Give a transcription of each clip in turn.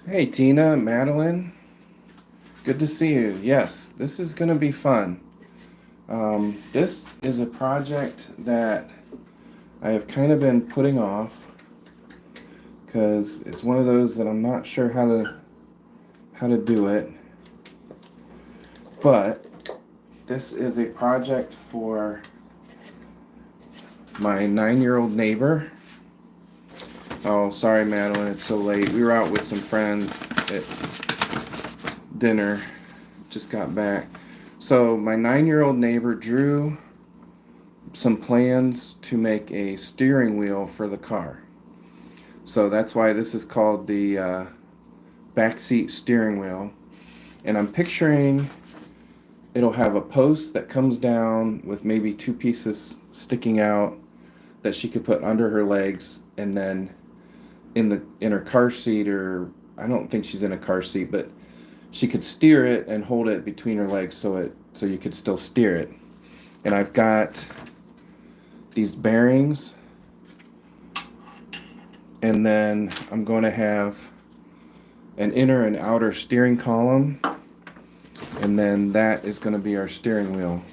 Hey Tina, Madeline, good to see you. Yes, this is going to be fun. This is a project that I have kind of been putting off because it's one of those that I'm not sure how to do it. But this is a project for my 9-year-old neighbor. Oh, sorry, Madeline, it's so late. We were out with some friends at dinner. Just got back. So my 9-year-old neighbor drew some plans to make a steering wheel for the car. So that's why this is called the backseat steering wheel. And I'm picturing it'll have a post that comes down with maybe two pieces sticking out that she could put under her legs, and then in her car seat, or I don't think she's in a car seat, but she could steer it and hold it between her legs so you could still steer it. And I've got these bearings, and then I'm going to have an inner and outer steering column, and then that is going to be our steering wheel.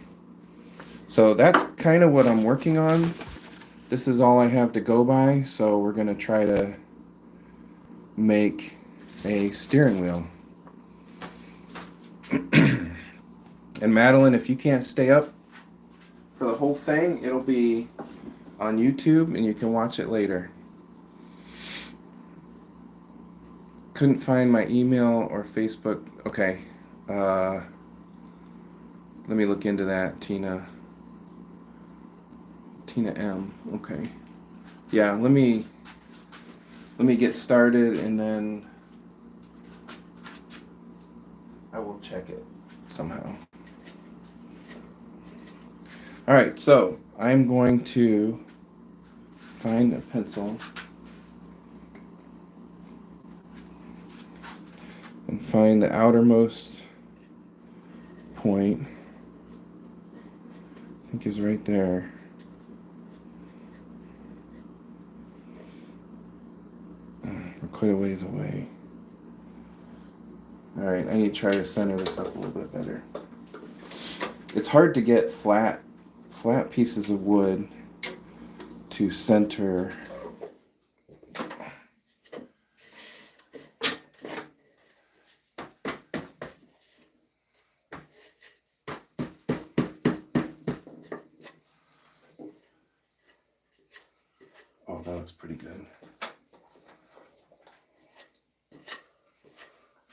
So that's kind of what I'm working on. This is all I have to go by, so we're going to try to make a steering wheel. And Madeline, if you can't stay up for the whole thing, it'll be on YouTube and you can watch it later. Couldn't find my email or Facebook. Okay. Let me look into that, Tina. Tina M. Okay. Yeah, let me get started and then I will check it somehow. All right, so I'm going to find a pencil and find the outermost point. I think is right there. We're quite a ways away. All right, I need to try to center this up a little bit better. It's hard to get flat pieces of wood to center. Oh, that looks pretty good.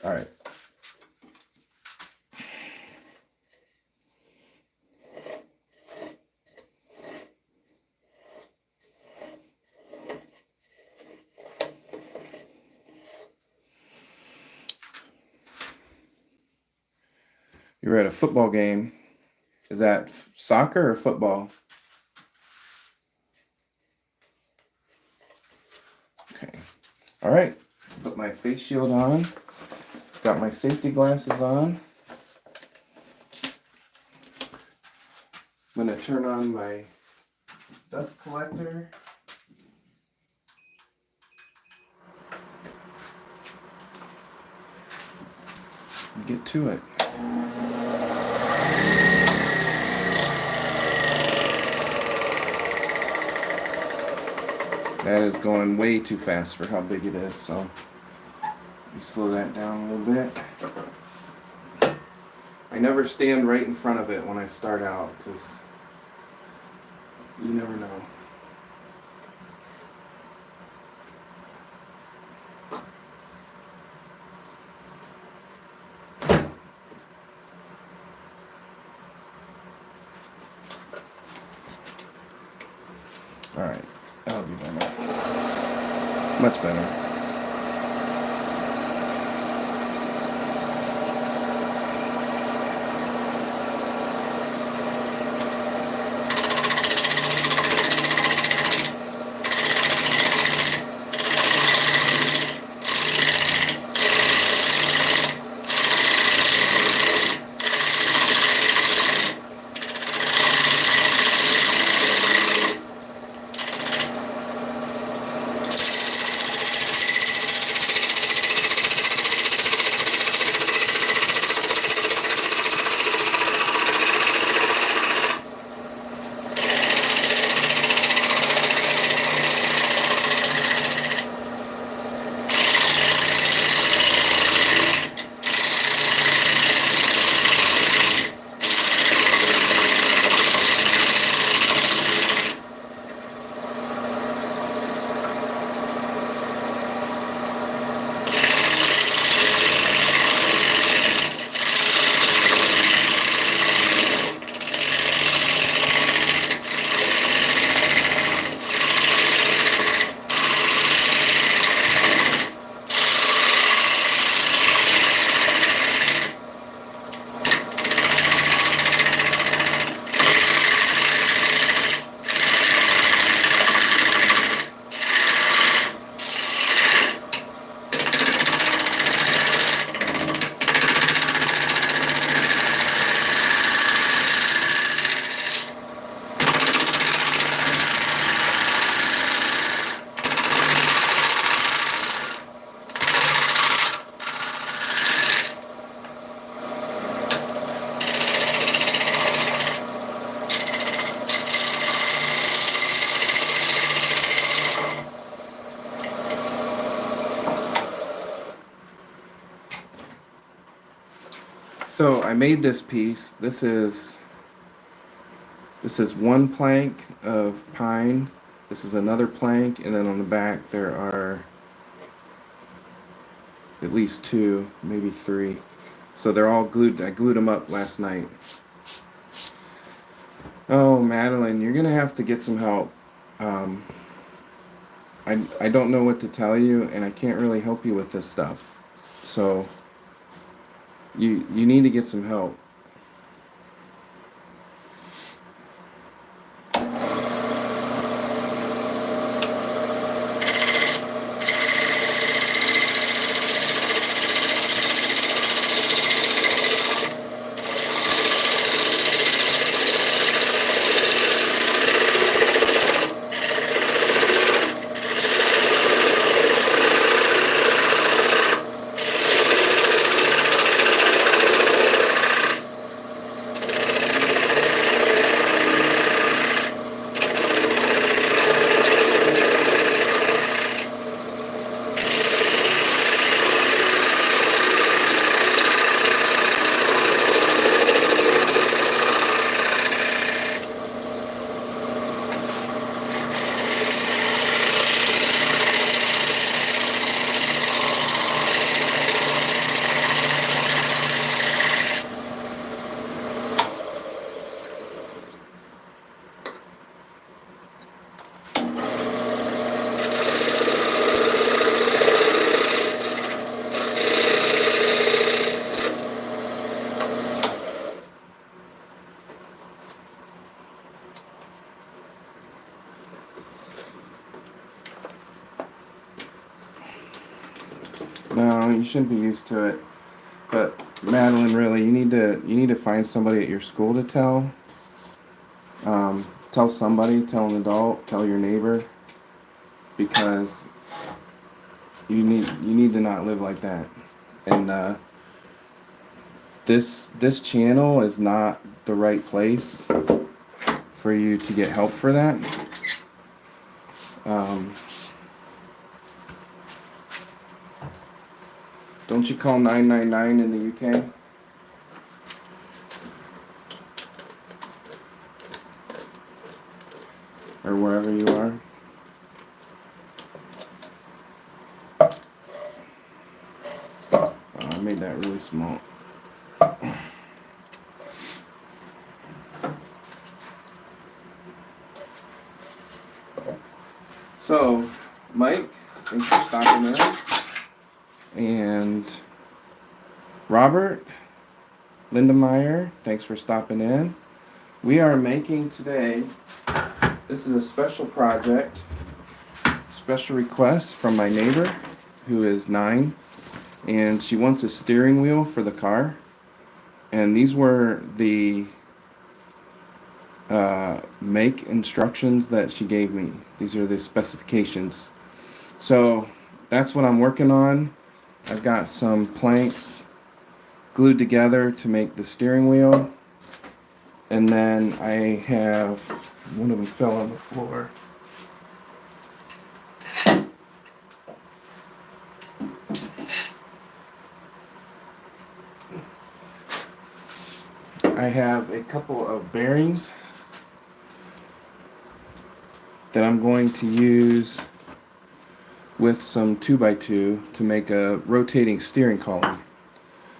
All right. You were at a football game. Is that soccer or football? Okay. All right. Put my face shield on. Got my safety glasses on. I'm going to turn on my dust collector. And get to it. That is going way too fast for how big it is, so let me slow that down a little bit. I never stand right in front of it when I start out because you never know. All right, that'll be better. Much better. So I made this piece. This is one plank of pine. This is another plank, and then on the back there are at least two, maybe three. So they're all glued. I glued them up last night. Oh, Madeline, you're gonna have to get some help. Um, I don't know what to tell you, and I can't really help you with this stuff. So you need to get some help. No, you shouldn't be used to it. But Madeline, really, you need to find somebody at your school to tell. Tell somebody, tell an adult, tell your neighbor, because you need to not live like that. And this channel is not the right place for you to get help for that. Don't you call 999 in the UK? Or wherever you are? Oh, I made that really small. So, Mike, thanks for stopping in. And Robert, Linda Meyer, thanks for stopping in. We are making today, this is a special project, special request from my neighbor who is 9, and she wants a steering wheel for the car. And these were the make instructions that she gave me. These are the specifications. So that's what I'm working on. I've got some planks glued together to make the steering wheel. And then I have, one of them fell on the floor. I have a couple of bearings that I'm going to use with some 2x2 to make a rotating steering column.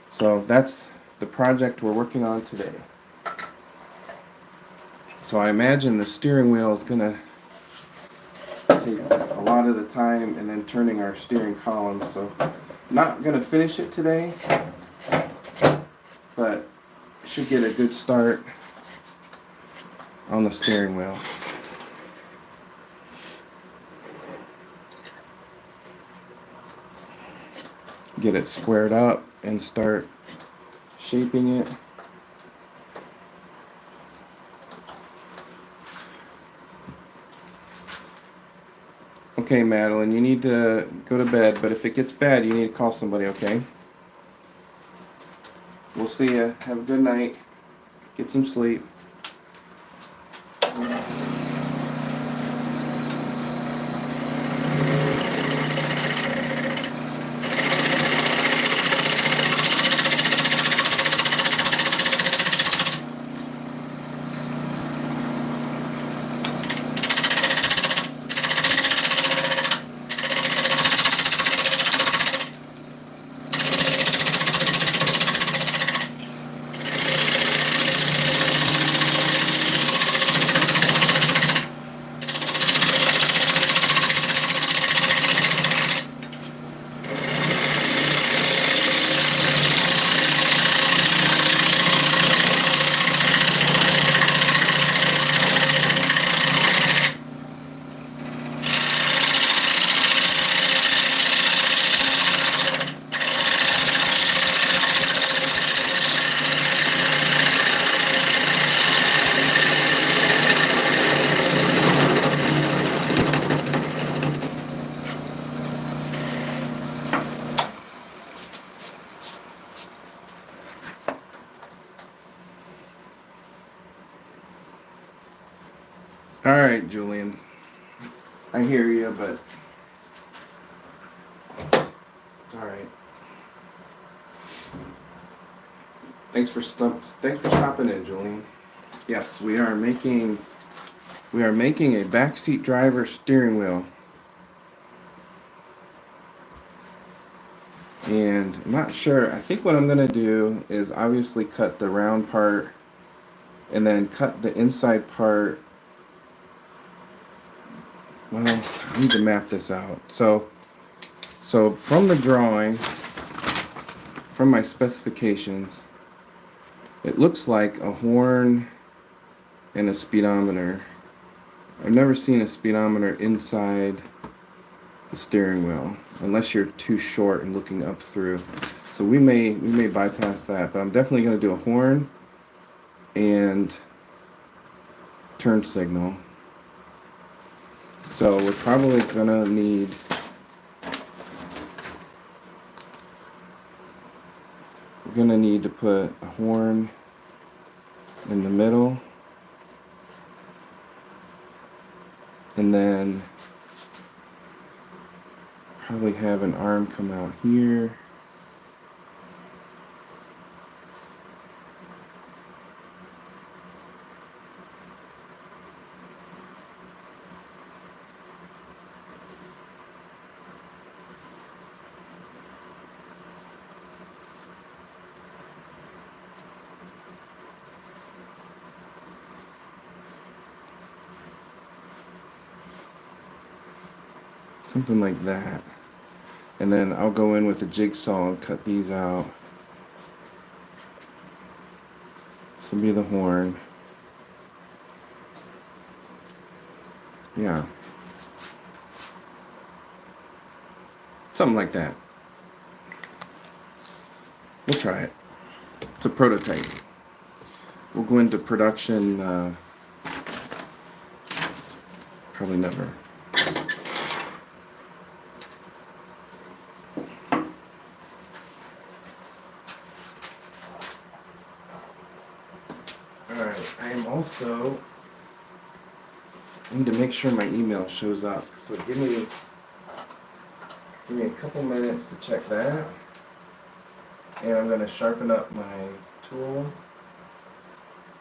So that's the project we're working on today. So I imagine the steering wheel is going to take a lot of the time, and then turning our steering column. So not going to finish it today, but should get a good start on the steering wheel. Get it squared up and start shaping it. Okay, Madeline, you need to go to bed, but if it gets bad, you need to call somebody, okay? We'll see ya. Have a good night. Get some sleep. right, Julian. I hear you, but it's all right. Thanks for stopping in, Julian. Yes, we are making a backseat driver steering wheel. And I'm not sure. I think what I'm going to do is obviously cut the round part and then cut the inside part. Well, I need to map this out. So from the drawing, from my specifications, it looks like a horn and a speedometer. I've never seen a speedometer inside the steering wheel unless you're too short and looking up through. So we may bypass that, but I'm definitely going to do a horn and turn signal. So we're probably going to need to put a horn in the middle, and then probably have an arm come out here. Something like that. And then I'll go in with a jigsaw and cut these out. This will be the horn. Yeah. Something like that. We'll try it. It's a prototype. We'll go into production probably never. Alright, I am also I need to make sure my email shows up. So give me a couple minutes to check that. And I'm going to sharpen up my tool,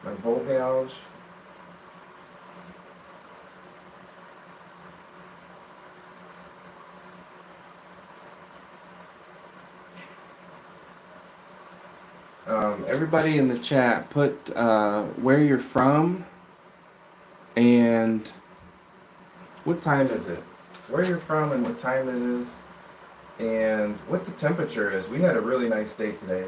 my bolt gouge. Everybody in the chat, put where you're from and what time is it. Where you're from and what time it is and what the temperature is. We had a really nice day today.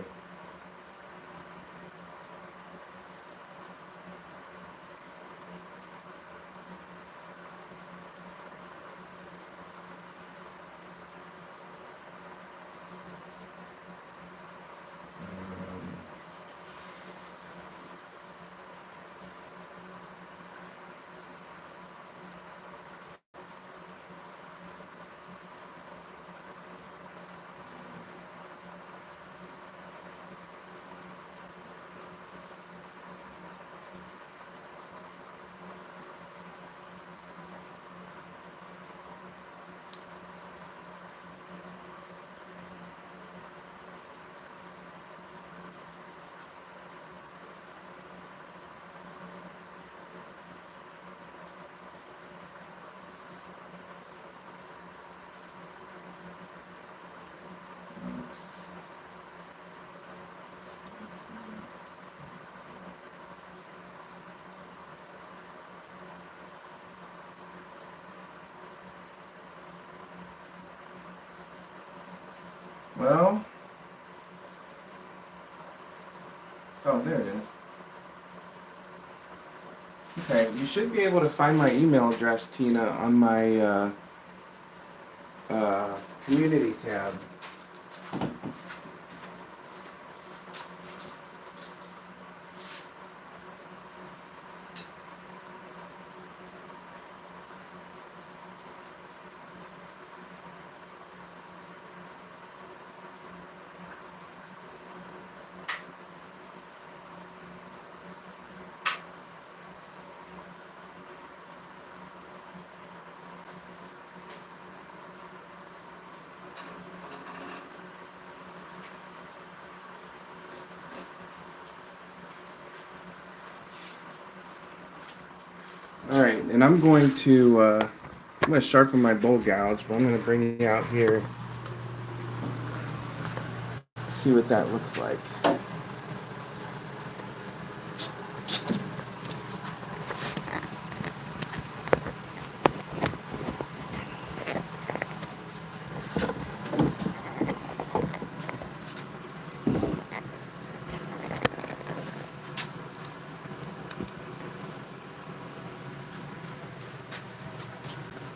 Well, oh, there it is. Okay, you should be able to find my email address, Tina, on my community tab. and I'm going to sharpen my bowl gouge, but I'm going to bring you out here, see what that looks like.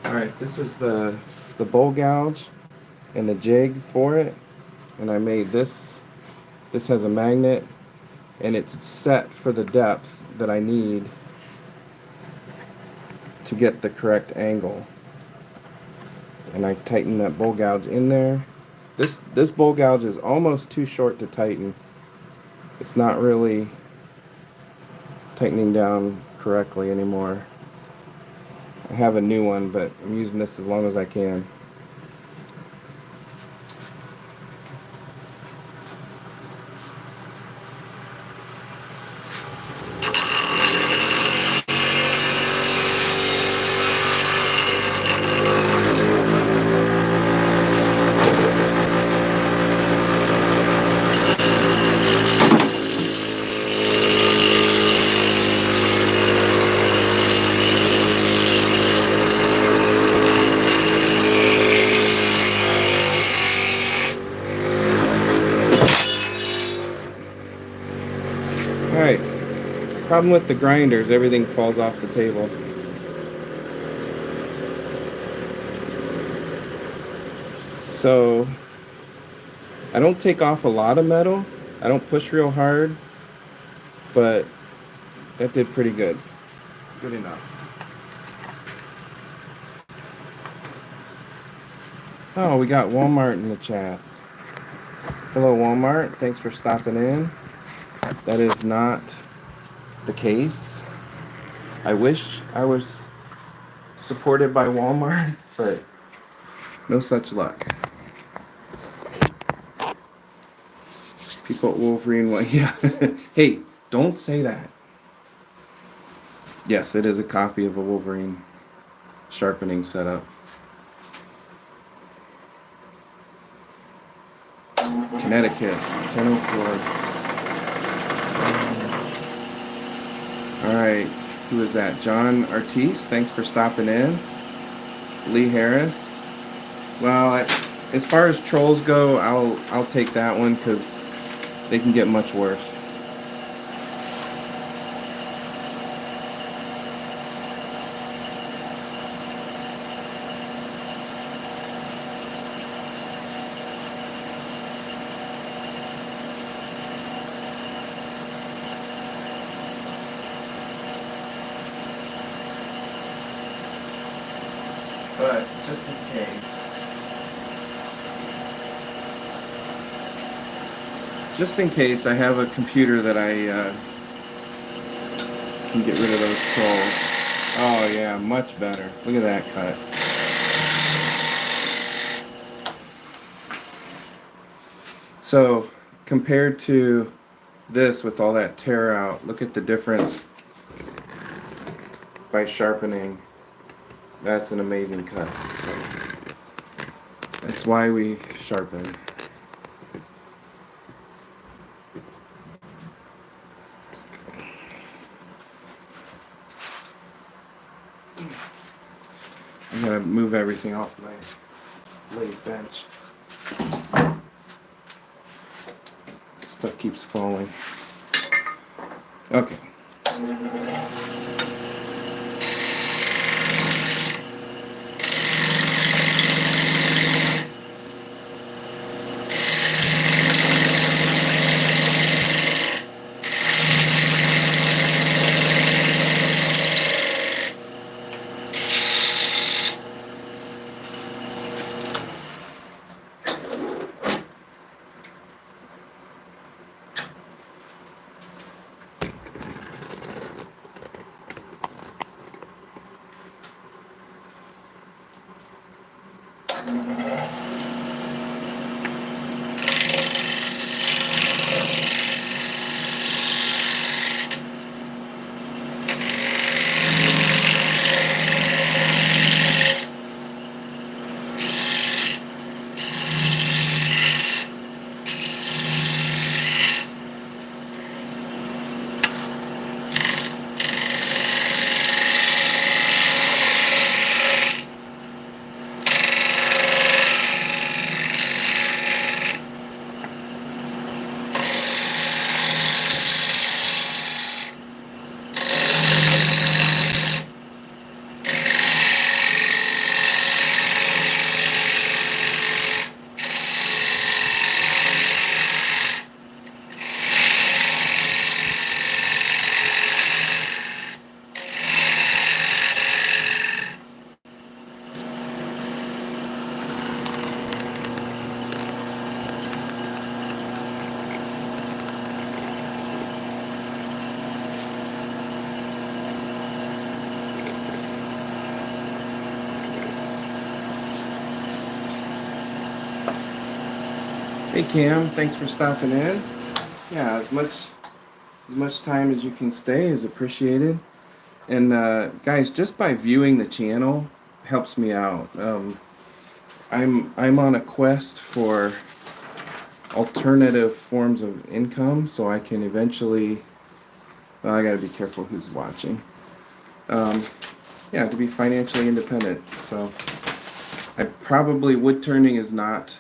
Alright, this is the bowl gouge and the jig for it, and I made this. This has a magnet, and it's set for the depth that I need to get the correct angle. And I tighten that bowl gouge in there. This bowl gouge is almost too short to tighten. It's not really tightening down correctly anymore. I have a new one, but I'm using this as long as I can. Alright, problem with the grinders, everything falls off the table. So, I don't take off a lot of metal, I don't push real hard, but that did pretty good. Good enough. Oh, we got Walmart in the chat. Hello Walmart, thanks for stopping in. That is not the case. I wish I was supported by Walmart, but no such luck. People at Wolverine, yeah. Hey, don't say that. Yes, it is a copy of a Wolverine sharpening setup. Connecticut, 1004. Alright, who is that? John Artis, thanks for stopping in. Lee Harris. Well, as far as trolls go, I'll take that one because they can get much worse. But just in case. Just in case, I have a computer that I can get rid of those trolls. Oh yeah, much better. Look at that cut. So, compared to this with all that tear out, look at the difference by sharpening. That's an amazing cut. So that's why we sharpen. I'm gonna move everything off my lathe bench. Stuff keeps falling. Okay. Hey Cam, thanks for stopping in. Yeah, as much time as you can stay is appreciated. And guys, just by viewing the channel helps me out. I'm on a quest for alternative forms of income, so I can eventually. Well, I got to be careful who's watching. Yeah, to be financially independent. So I probably wood turning is not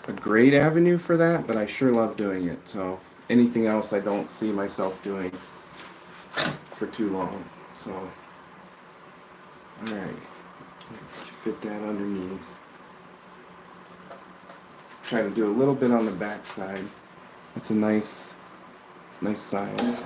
a great avenue for that, but I sure love doing it. So anything else I don't see myself doing for too long. So, all right, fit that underneath. Try to do a little bit on the back side. That's a nice size.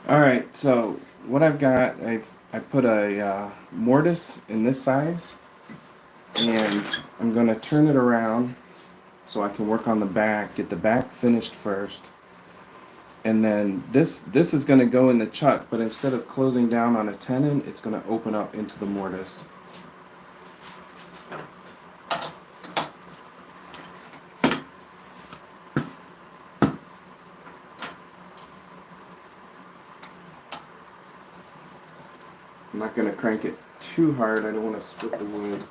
All right, so what I've got, I put a mortise in this side, and I'm going to turn it around so I can work on the back, get the back finished first, and then this is going to go in the chuck, but instead of closing down on a tenon, it's going to open up into the mortise. I'm not going to crank it too hard. I don't want to split the wood.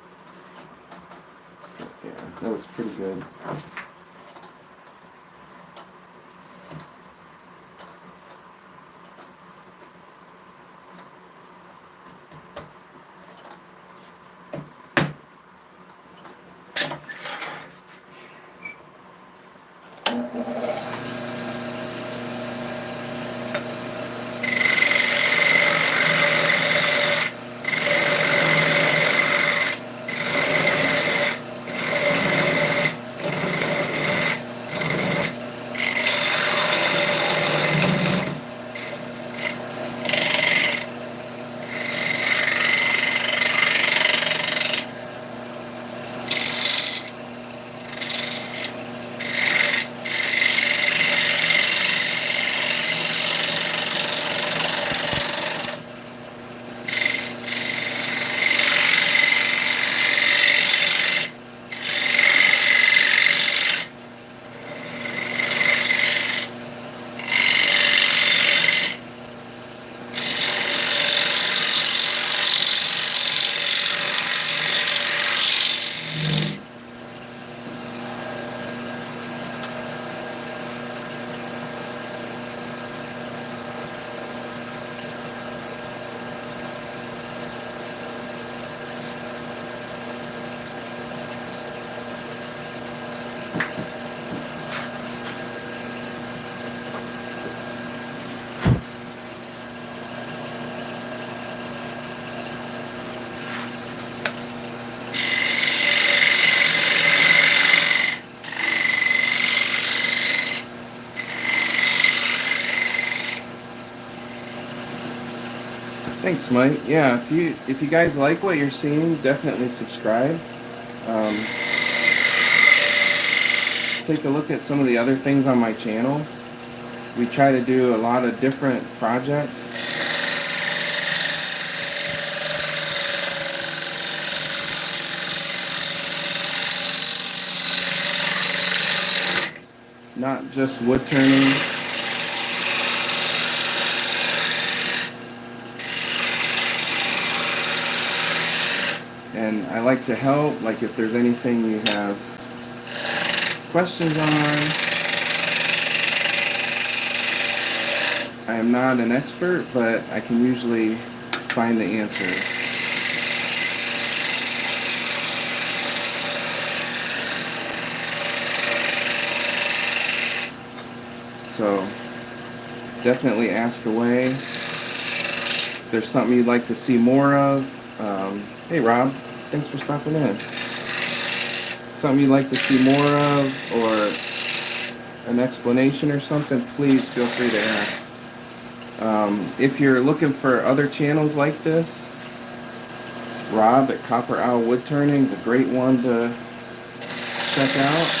But yeah, that looks pretty good. Thanks, Mike. Yeah, if you guys like what you're seeing, definitely subscribe. Um, take a look at some of the other things on my channel. We try to do a lot of different projects. Not just wood turning. And I like to help, like if there's anything you have questions on. I am not an expert, but I can usually find the answer. So definitely ask away. If there's something you'd like to see more of. Hey Rob, thanks for stopping in. Something you'd like to see more of, or an explanation or something, please feel free to ask. If you're looking for other channels like this, Rob at Copper Owl Wood Turning is a great one to check out.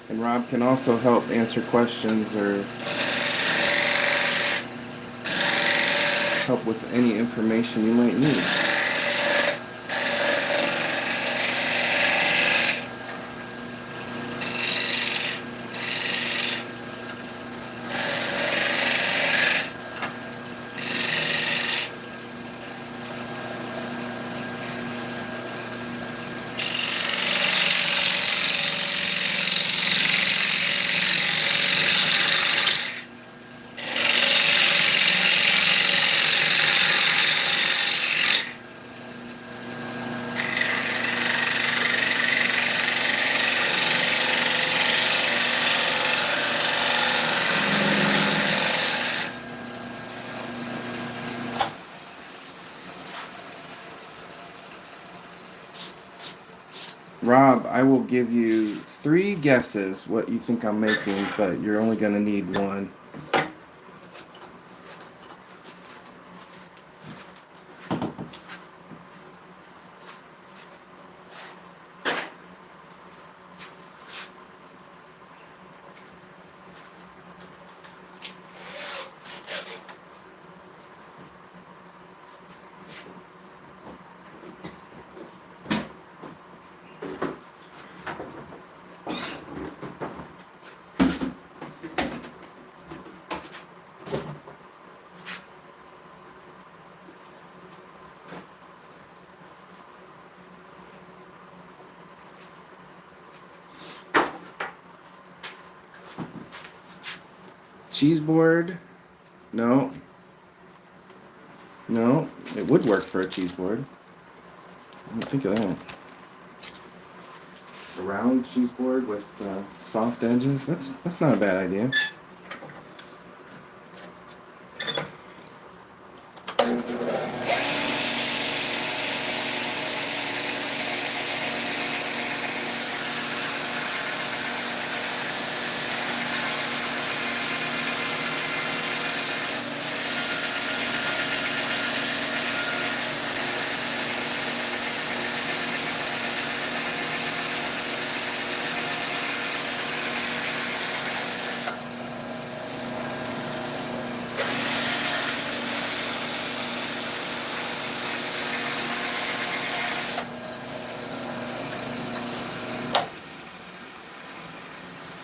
And Rob can also help answer questions or help with any information you might need. Rob, I will give you 3 guesses what you think I'm making, but you're only going to need one. Cheese board? No. No, it would work for a cheese board. I didn't think of that. A round cheese board with soft edges. That's not a bad idea.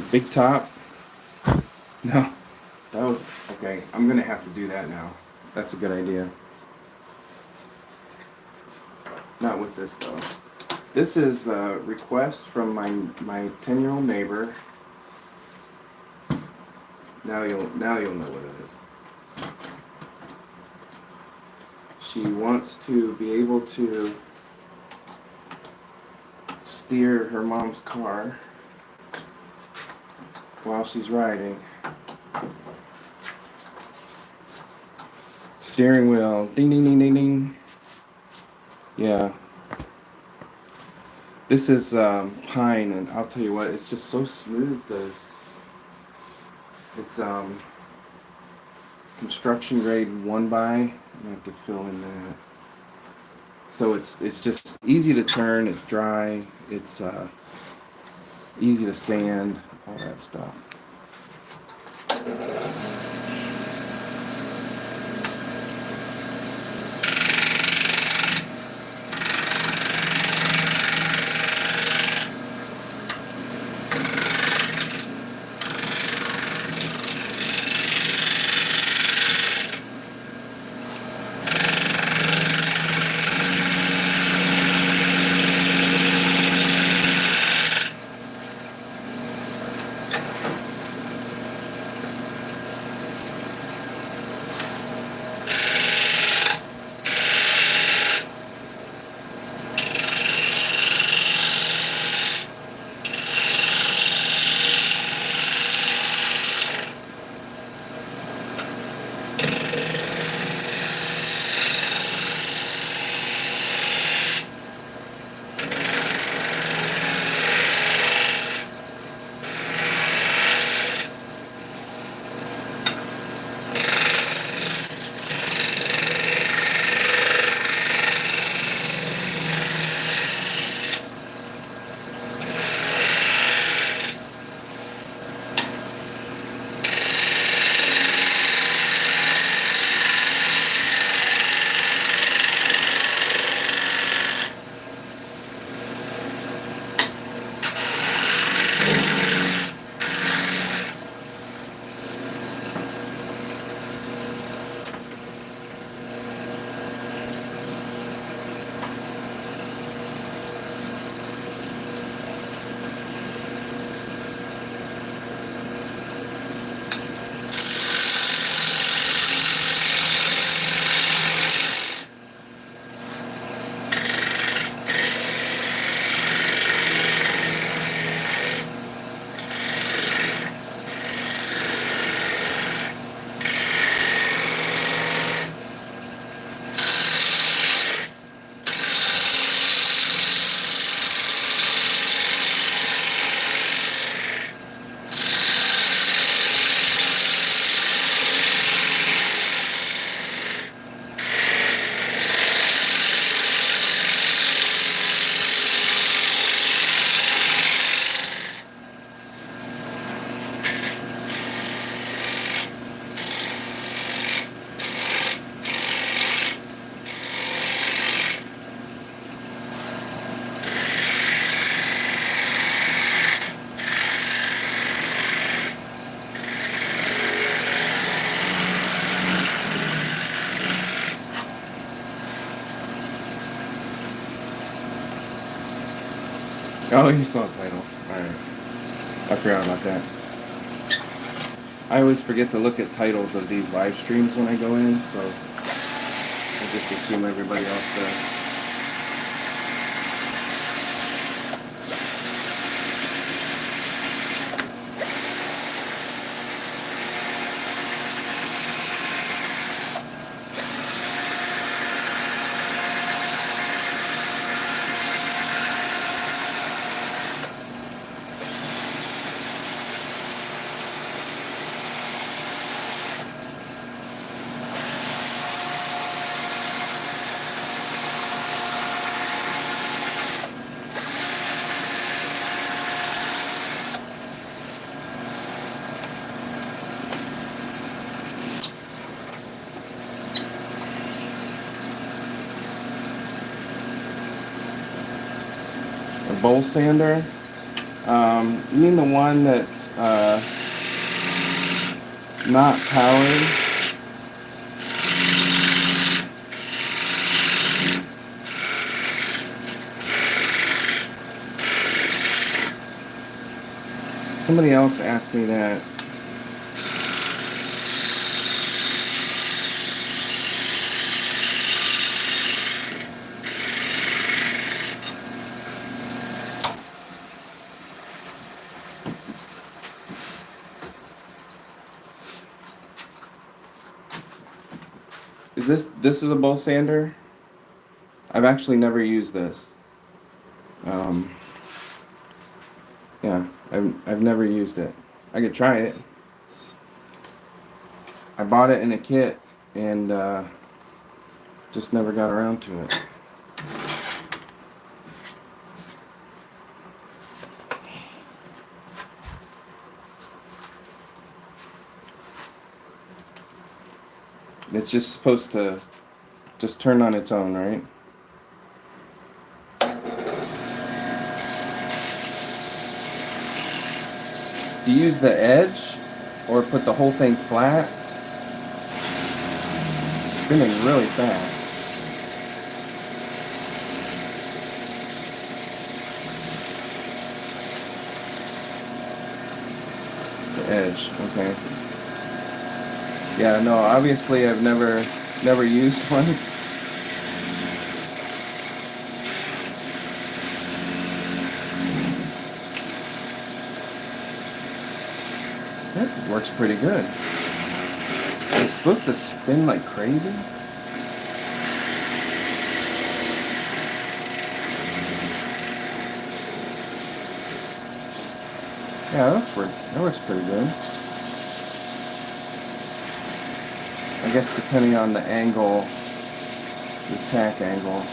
Big top? No. That was okay. I'm gonna have to do that now. That's a good idea. Not with this though. This is a request from my 10-year-old neighbor. Now you'll know what it is. She wants to be able to steer her mom's car while she's riding. Steering wheel, ding ding ding ding ding. Yeah. This is pine, and I'll tell you what, it's just so smooth. It's construction grade 1x. I have to fill in that. So it's just easy to turn. It's dry. It's easy to sand. All that stuff. Oh, you saw the title. Alright. I forgot about that. I always forget to look at titles of these live streams when I go in, so I just assume everybody else does. A bowl sander? You mean the one that's not powered? Somebody else asked me that. This is a bowl sander? I've actually never used this. Yeah, I've never used it. I could try it. I bought it in a kit and just never got around to it. It's just supposed to just turn on its own, right? Do you use the edge or put the whole thing flat? It's spinning really fast. The edge, okay. Yeah, no, obviously I've never used one. That works pretty good. It's supposed to spin like crazy. Yeah, that works pretty good. I guess depending on the angle, the tack angle.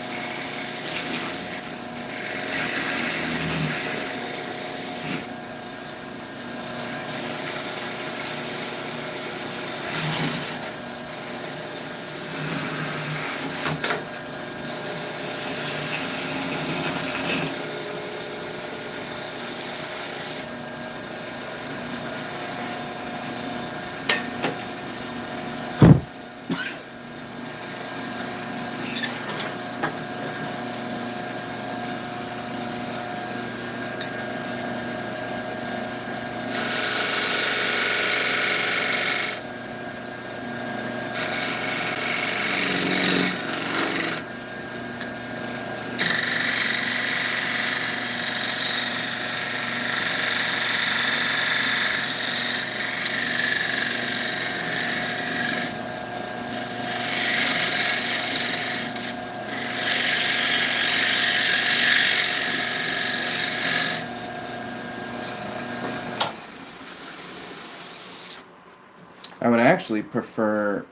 I would actually prefer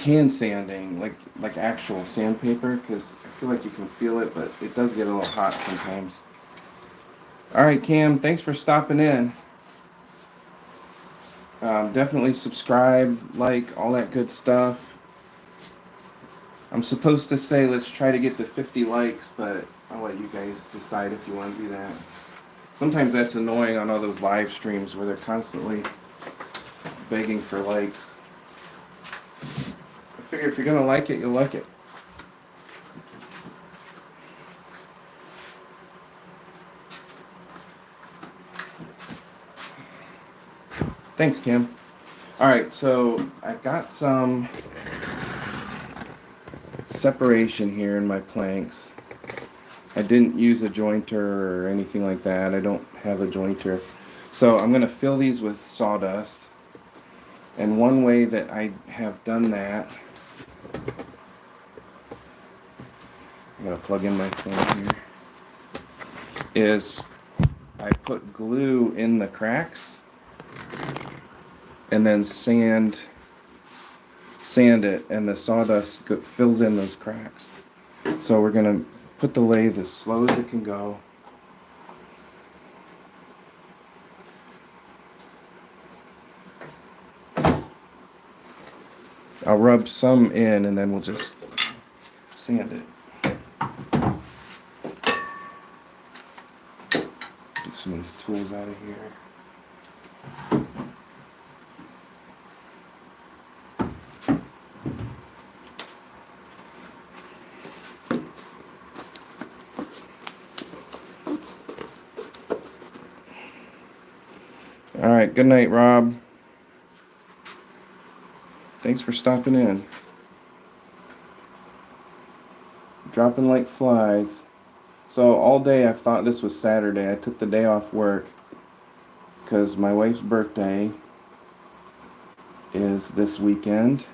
hand sanding, like actual sandpaper, because I feel like you can feel it, but it does get a little hot sometimes. All right, Cam, thanks for stopping in. Definitely subscribe, like, all that good stuff. I'm supposed to say let's try to get to 50 likes, but I'll let you guys decide if you want to do that. Sometimes that's annoying on all those live streams where they're constantly begging for likes. I figure if you're gonna like it, you'll like it. Thanks, Kim. Alright, so I've got some separation here in my planks. I didn't use a jointer or anything like that. I don't have a jointer. So I'm going to fill these with sawdust. And one way that I have done that, I'm going to plug in my phone here, is I put glue in the cracks and then sand it, and the sawdust fills in those cracks. So we're going to put the lathe as slow as it can go. I'll rub some in and then we'll just sand it. Get some of these tools out of here. All right, good night, Rob. Thanks for stopping in. Dropping like flies. So all day I've thought this was Saturday. I took the day off work because my wife's birthday is this weekend,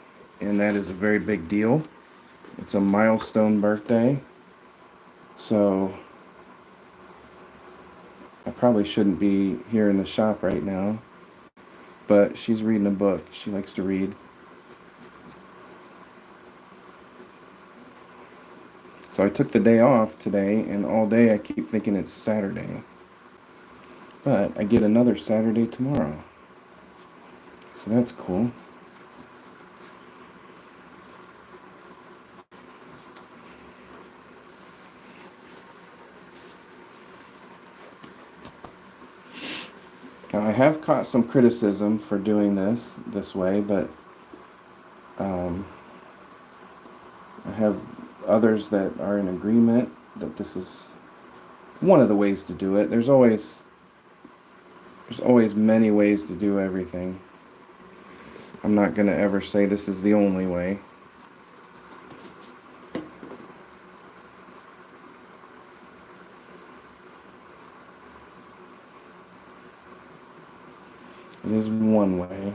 and that is a very big deal. It's a milestone birthday. So I probably shouldn't be here in the shop right now. but she's reading a book. She likes to read. So I took the day off today, and all day I keep thinking it's Saturday. But I get another Saturday tomorrow. So that's cool. Now, I have caught some criticism for doing this way, but I have others that are in agreement that this is one of the ways to do it. There's always many ways to do everything. I'm not going to ever say this is the only way. It is one way.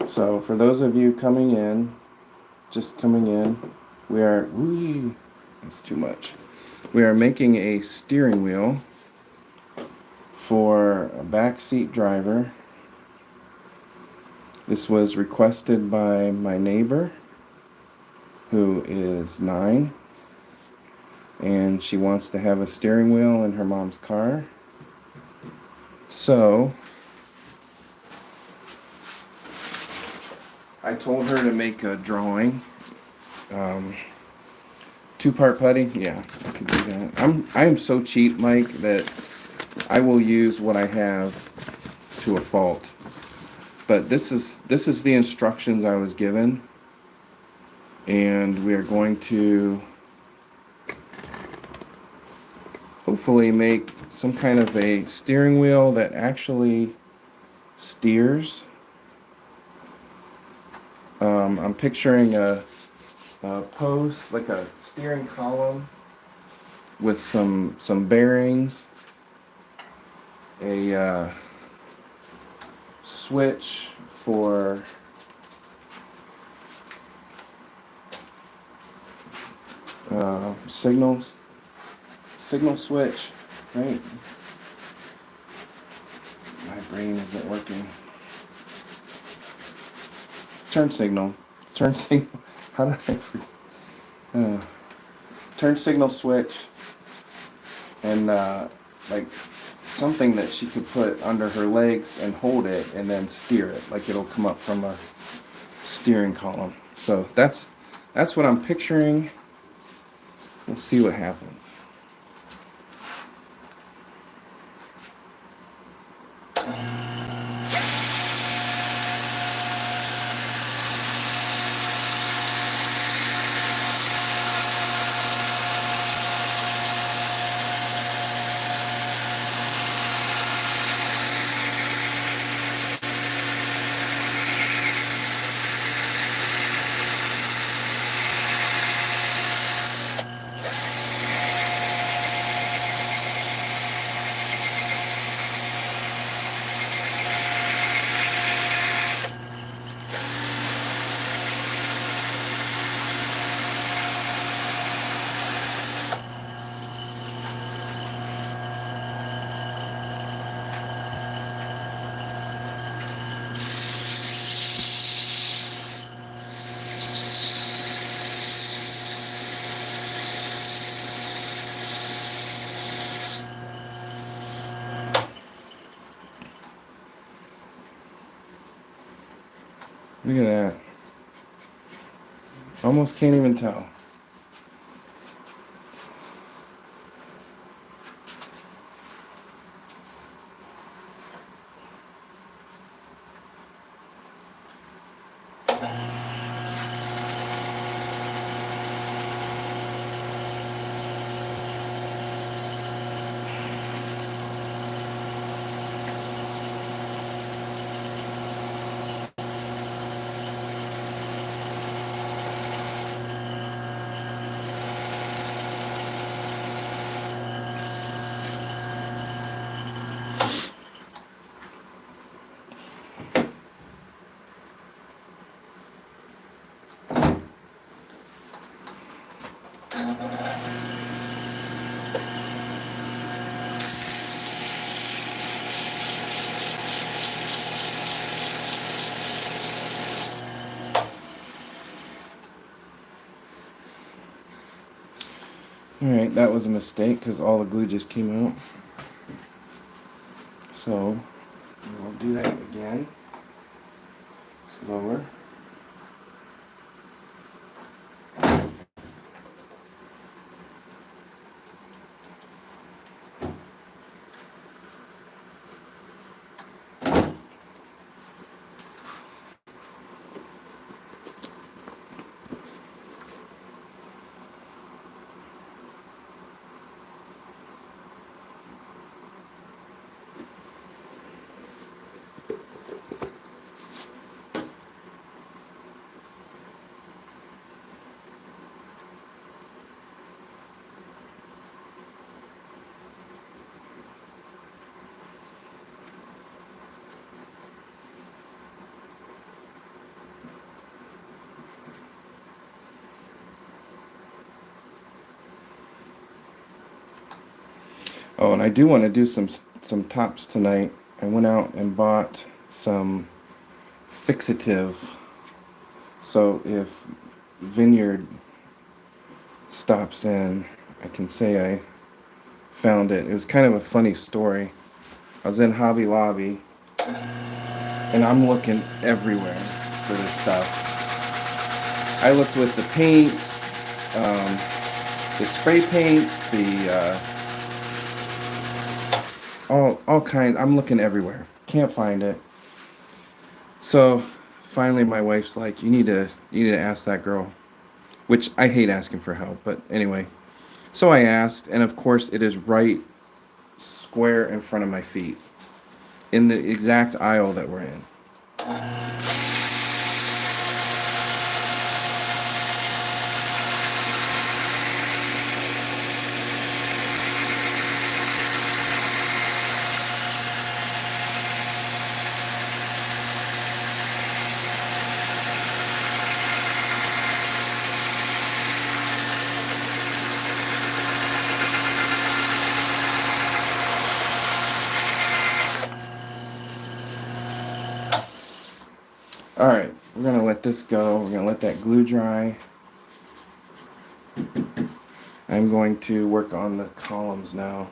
So for those of you coming in, just coming in, that's too much. We are making a steering wheel for a backseat driver. This was requested by my neighbor, who is 9, and she wants to have a steering wheel in her mom's car. So I told her to make a drawing. 2-part putty, yeah, I can do that. I am so cheap, Mike, that I will use what I have to a fault. But this is the instructions I was given, and we are going to hopefully make some kind of a steering wheel that actually steers. I'm picturing a post, like a steering column with some bearings, a switch for signal switch, right? My brain isn't working. Turn signal. How did I forget? Turn signal switch, and like something that she could put under her legs and hold it and then steer it, like it'll come up from a steering column. So that's what I'm picturing. We'll see what happens. Look at that. Almost can't even tell. Alright, that was a mistake because all the glue just came out. So, we'll do that again. Slower. Oh, and I do want to do some tops tonight. I went out and bought some fixative. So if Vineyard stops in, I can say I found it. It was kind of a funny story. I was in Hobby Lobby and I'm looking everywhere for this stuff. I looked with the paints, the spray paints, the all kinds. I'm looking everywhere. Can't find it. So finally, my wife's like, "You need to ask that girl," which I hate asking for help, but anyway. So I asked, and of course, it is right square in front of my feet, in the exact aisle that we're in. All right, we're gonna let this go. We're gonna let that glue dry. I'm going to work on the columns now.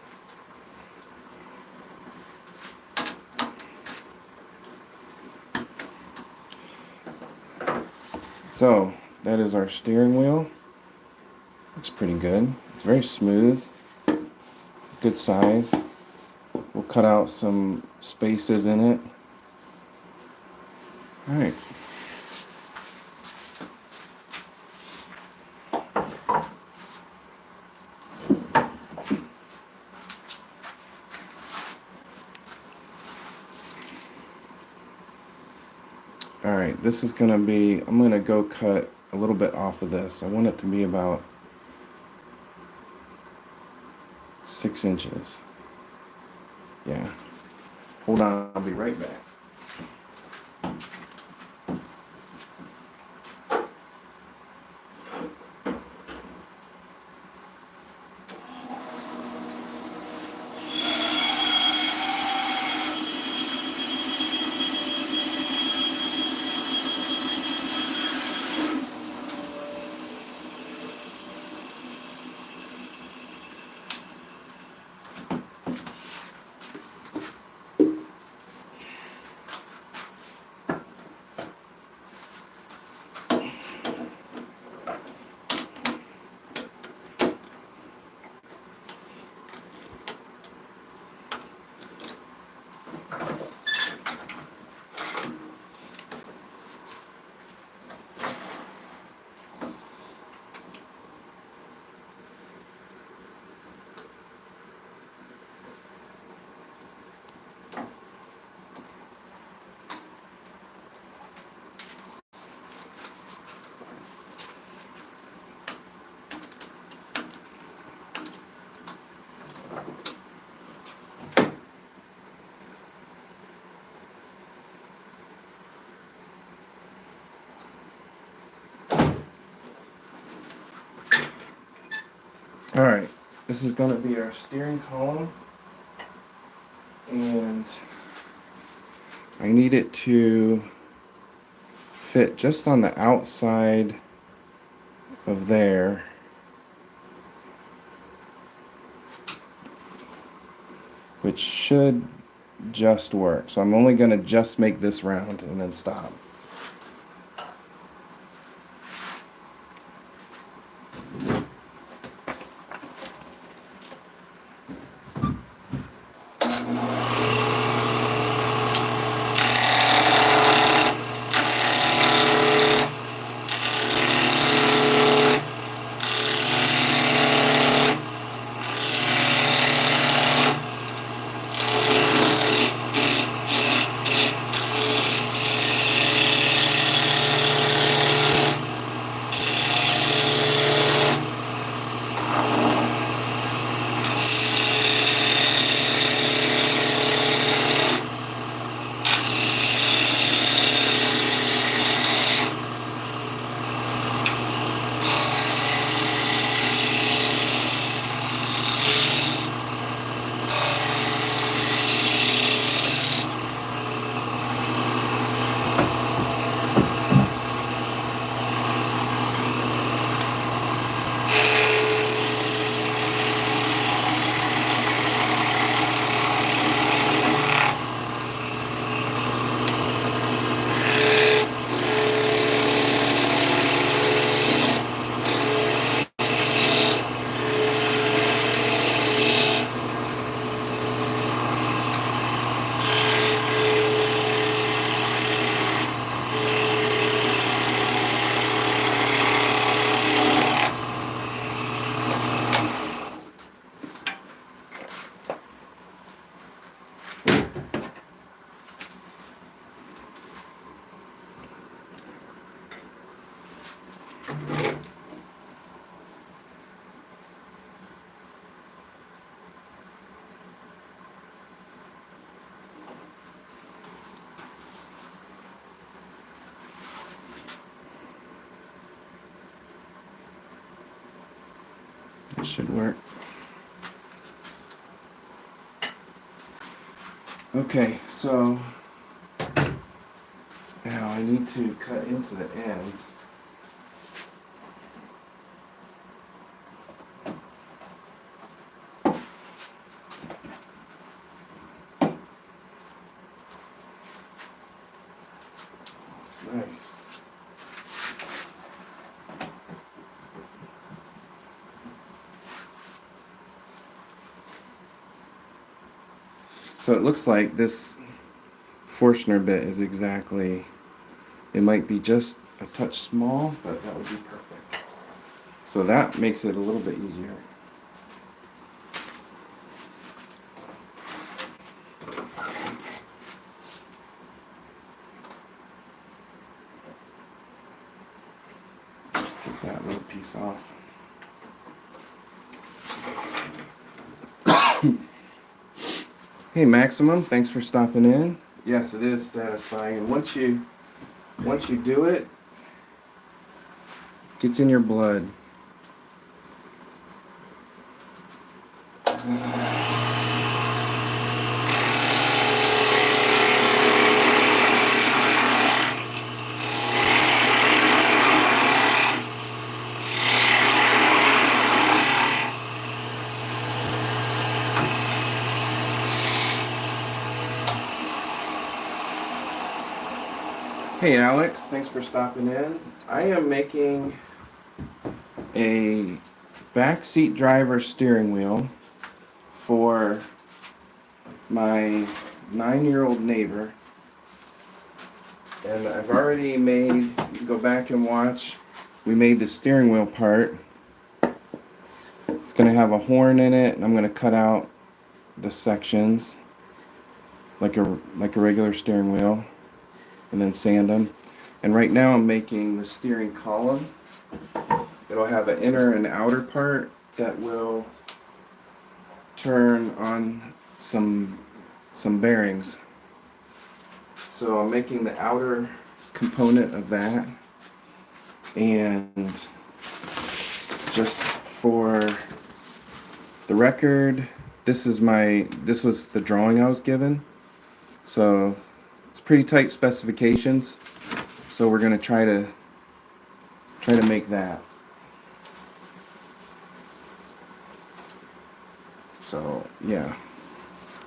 So that is our steering wheel. Looks pretty good. It's very smooth, good size. We'll cut out some spaces in it. All right. All right, this is gonna be, I'm gonna go cut a little bit off of this. I want it to be about 6 inches. Yeah. Hold on, I'll be right back. All right, this is going to be our steering column, and I need it to fit just on the outside of there. which should just work. So I'm only going to just make this round and then stop. This should work. Okay, so now I need to cut into the ends. Nice. So it looks like this Forstner bit is exactly, it might be just a touch small, but that would be perfect. So that makes it a little bit easier. Just take that little piece off. Hey Maximum, thanks for stopping in. Yes, it is satisfying, and once you do it, it gets in your blood. Hey Alex, thanks for stopping in. I am making a backseat driver steering wheel for my 9-year-old neighbor. And I've already made, you can go back and watch, we made the steering wheel part. It's going to have a horn in it, and I'm going to cut out the sections like a regular steering wheel, and then sand them. And right now I'm making the steering column. It'll have an inner and outer part that will turn on some bearings. So I'm making the outer component of that, and just for the record, this was the drawing I was given. So it's pretty tight specifications. So we're gonna try to make that. So yeah.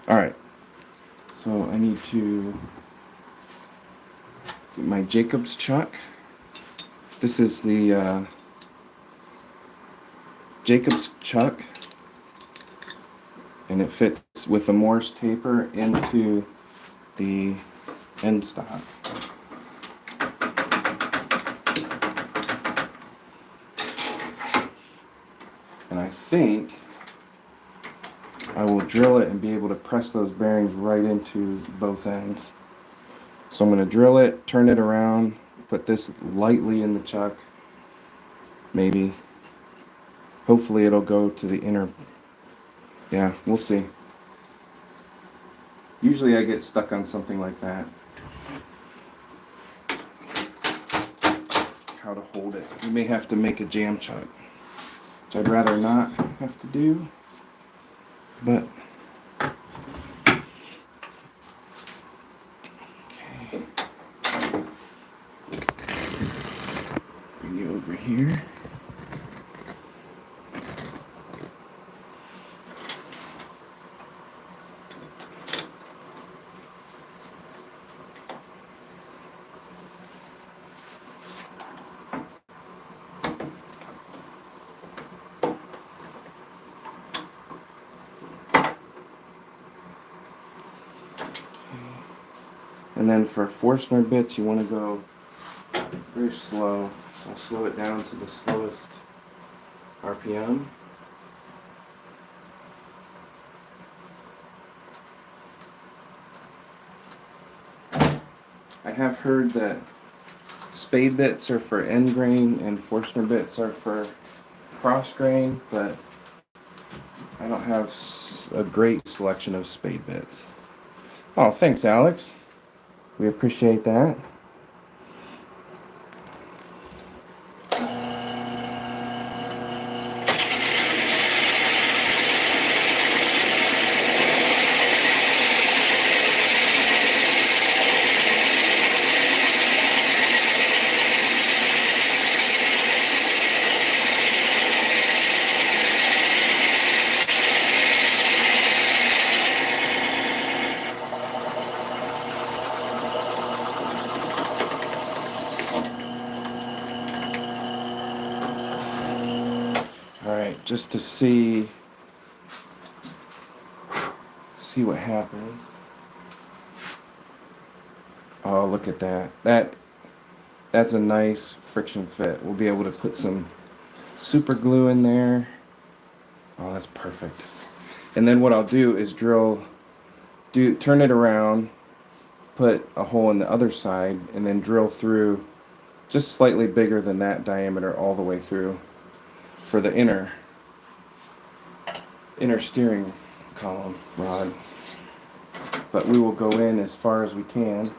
Alright, so I need to get my Jacob's chuck. This is the Jacob's chuck, and it fits with the Morse taper into the end stock. And I think I will drill it and be able to press those bearings right into both ends. So I'm going to drill it, turn it around, put this lightly in the chuck. Maybe. Hopefully it'll go to the inner. Yeah, we'll see. Usually I get stuck on something like that. How to hold it. You may have to make a jam chuck, which I'd rather not have to do. But okay. Bring you over here. And then for Forstner bits, you want to go very slow. So I'll slow it down to the slowest RPM. I have heard that spade bits are for end grain and Forstner bits are for cross grain, but I don't have a great selection of spade bits. Oh, thanks, Alex. We appreciate that. Alright, just to see what happens. Oh, look at that. That's a nice friction fit. We'll be able to put some super glue in there. Oh, that's perfect. And then what I'll do is turn it around, put a hole in the other side, and then drill through just slightly bigger than that diameter all the way through for the inner steering column rod. But we will go in as far as we can.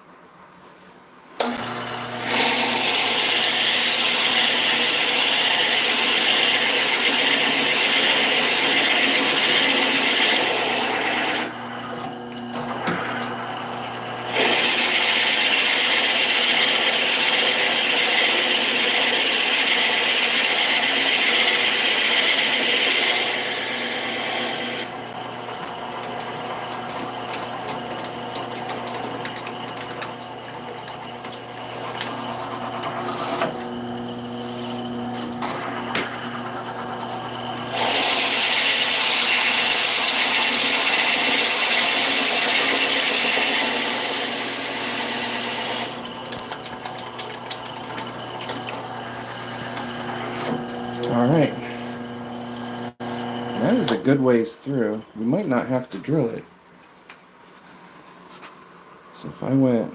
Alright, that is a good ways through. We might not have to drill it. So if I went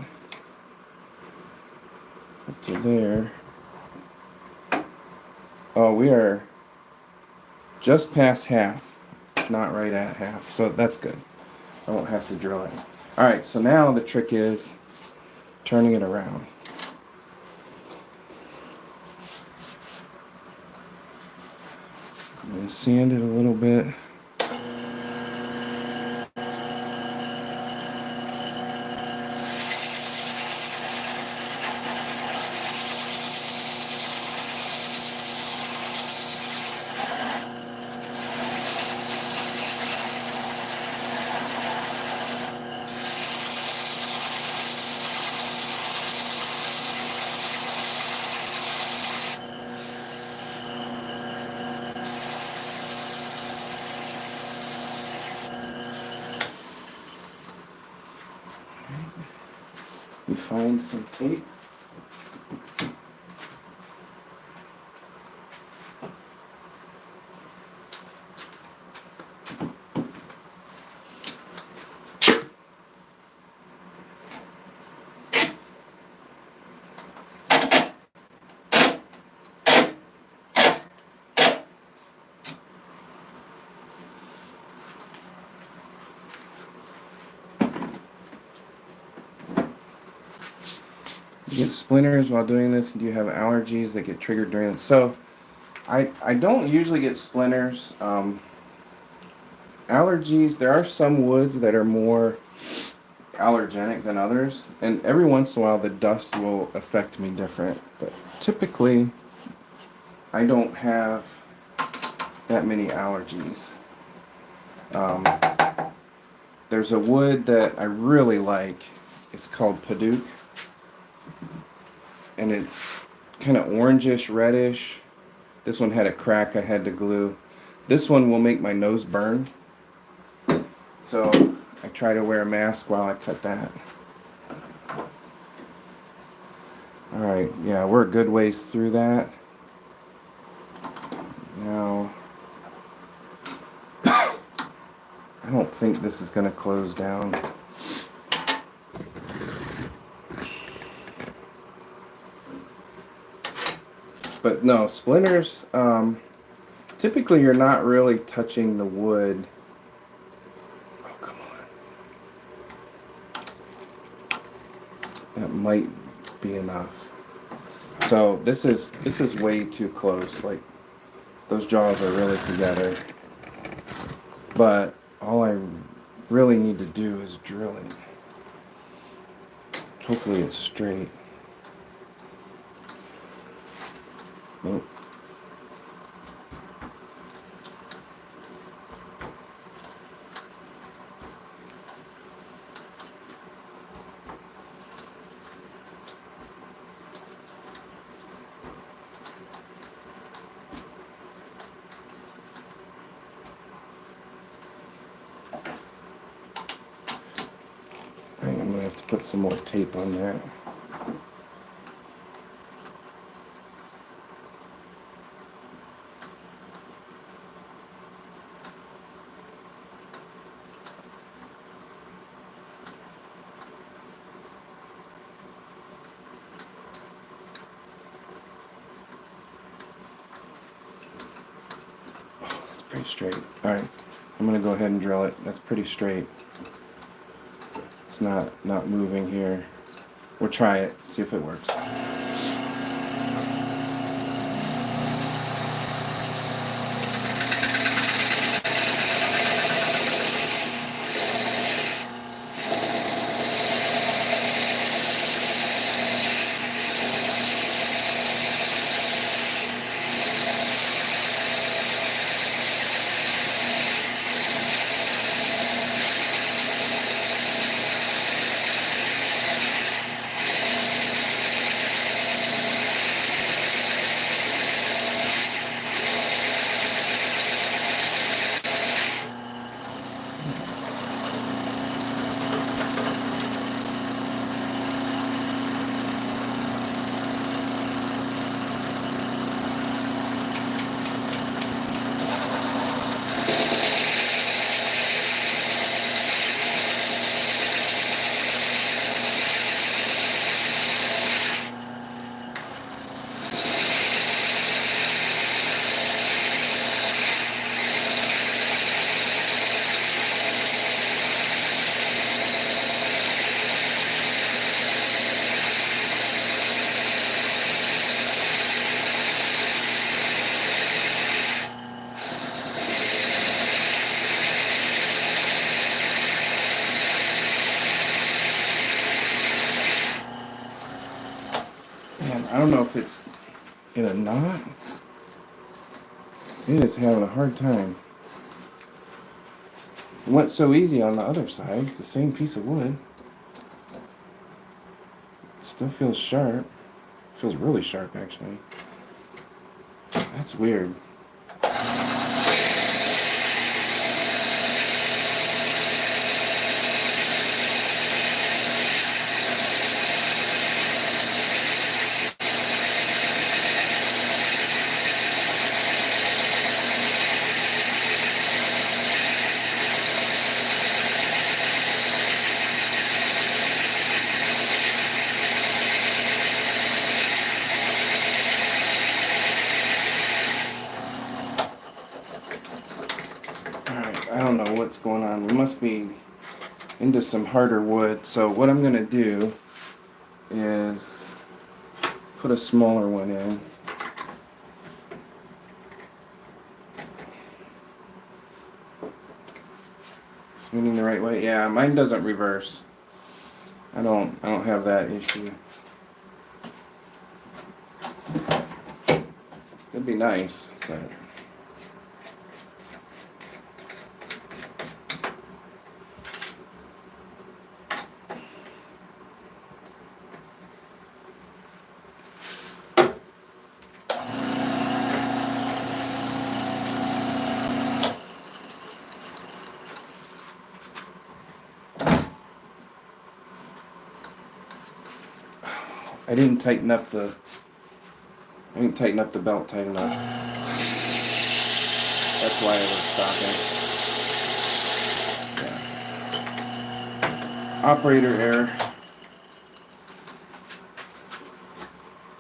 up to there, oh, we are just past half, if not right at half, so that's good. I won't have to drill it. Alright, so now the trick is turning it around. I'm going to sand it a little bit. You find some tape. You get splinters while doing this, and do you have allergies that get triggered during it? So, I don't usually get splinters. Allergies, there are some woods that are more allergenic than others, and every once in a while the dust will affect me different. But typically, I don't have that many allergies. There's a wood that I really like. It's called Paduke, and it's kind of orangish, reddish. This one had a crack I had to glue. This one will make my nose burn, so I try to wear a mask while I cut that. Alright, yeah, we're a good ways through that. Now, I don't think this is going to close down. But no, splinters, typically you're not really touching the wood. Oh, come on. That might be enough. So this is way too close. Like, those jaws are really together. But all I really need to do is drill it. Hopefully it's straight. Nope. I think I'm going to have to put some more tape on that. Pretty straight. Alright, I'm going to go ahead and drill it. That's pretty straight. It's not moving here. We'll try it, see if it works. I don't know if it's in a knot. It is having a hard time. It went so easy on the other side. It's the same piece of wood. It still feels sharp. It feels really sharp, actually. That's weird. going on. We must be into some harder wood. So what I'm going to do is put a smaller one in. Spinning the right way. Yeah, mine doesn't reverse. I don't have that issue. It'd be nice, but I didn't tighten up the belt tight enough. That's why I was stopping. Yeah. Operator error.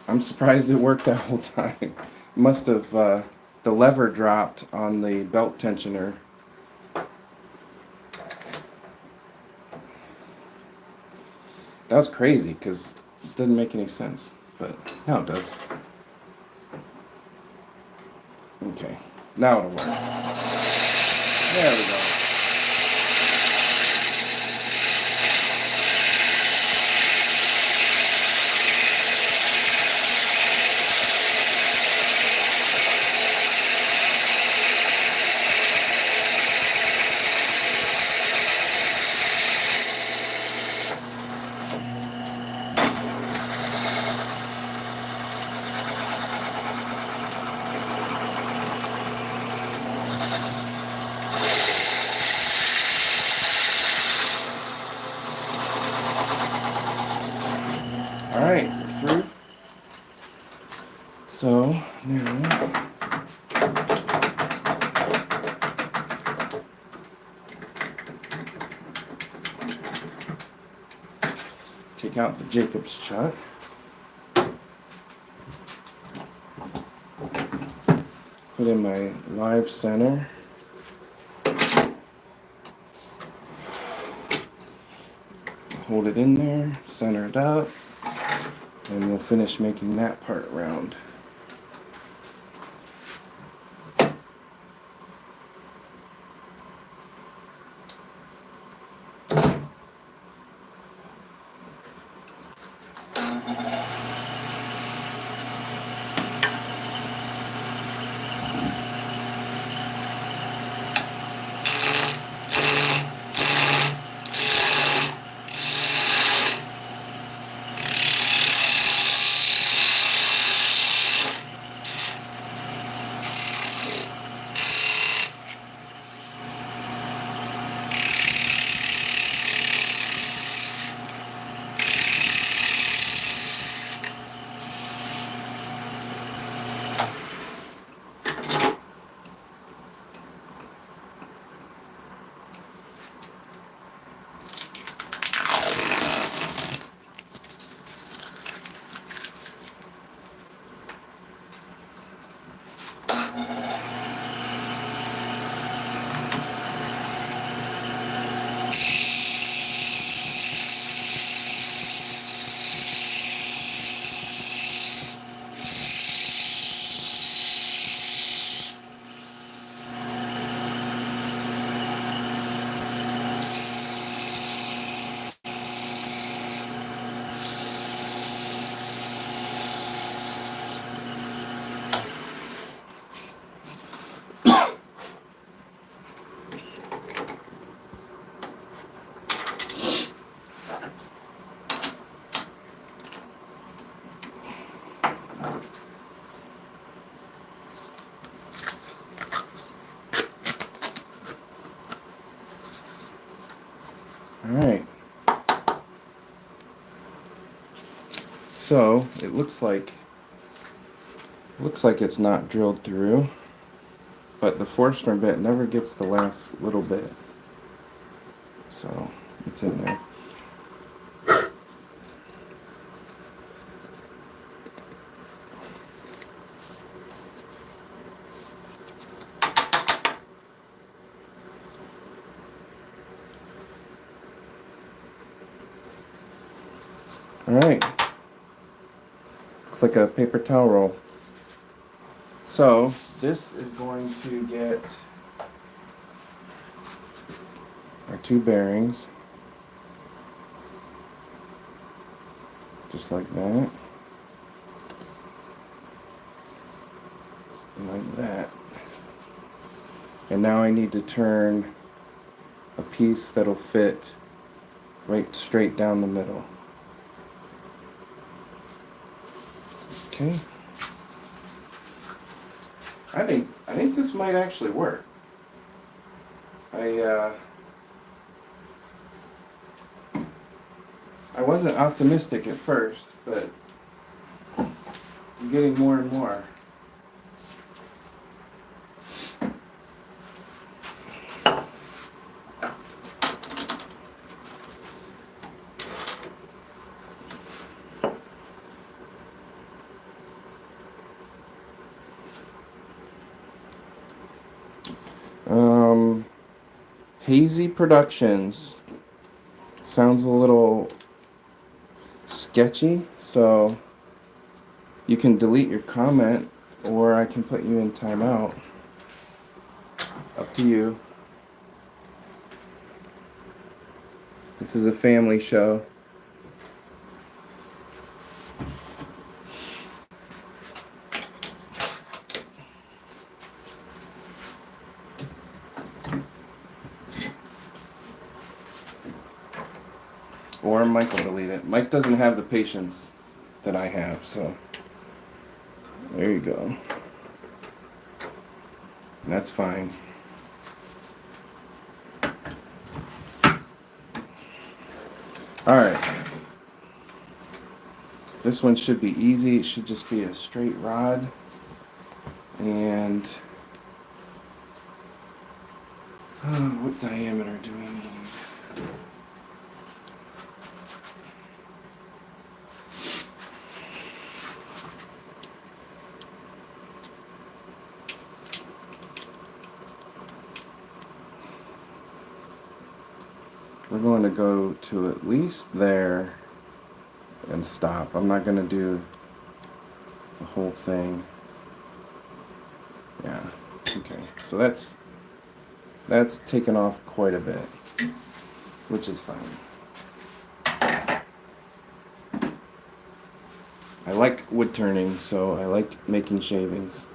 I'm surprised it worked that whole time. Must have the lever dropped on the belt tensioner. That was crazy because it didn't make any sense, but now it does. Okay, now it'll work. There we go. Alright, we're through. So, now take out the Jacob's chuck. Put in my live center. Hold it in there, center it up, and we'll finish making that part round. Alright. So it looks like it's not drilled through, but the Forstner bit never gets the last little bit. So it's in there. Alright. Looks like a paper towel roll. So, this is going to get our 2 bearings. Just like that. And like that. And now I need to turn a piece that'll fit right straight down the middle. Okay. I think this might actually work. I wasn't optimistic at first, but I'm getting more and more. Hazy Productions sounds a little sketchy, so you can delete your comment or I can put you in timeout. Up to you. This is a family show. Or Mike will delete it. Mike doesn't have the patience that I have, so there you go. That's fine. Alright. This one should be easy. It should just be a straight rod. And what diameter do we need? We're going to go to at least there and stop. I'm not going to do the whole thing. Yeah, okay. So that's taken off quite a bit, which is fine. I like wood turning, so I like making shavings.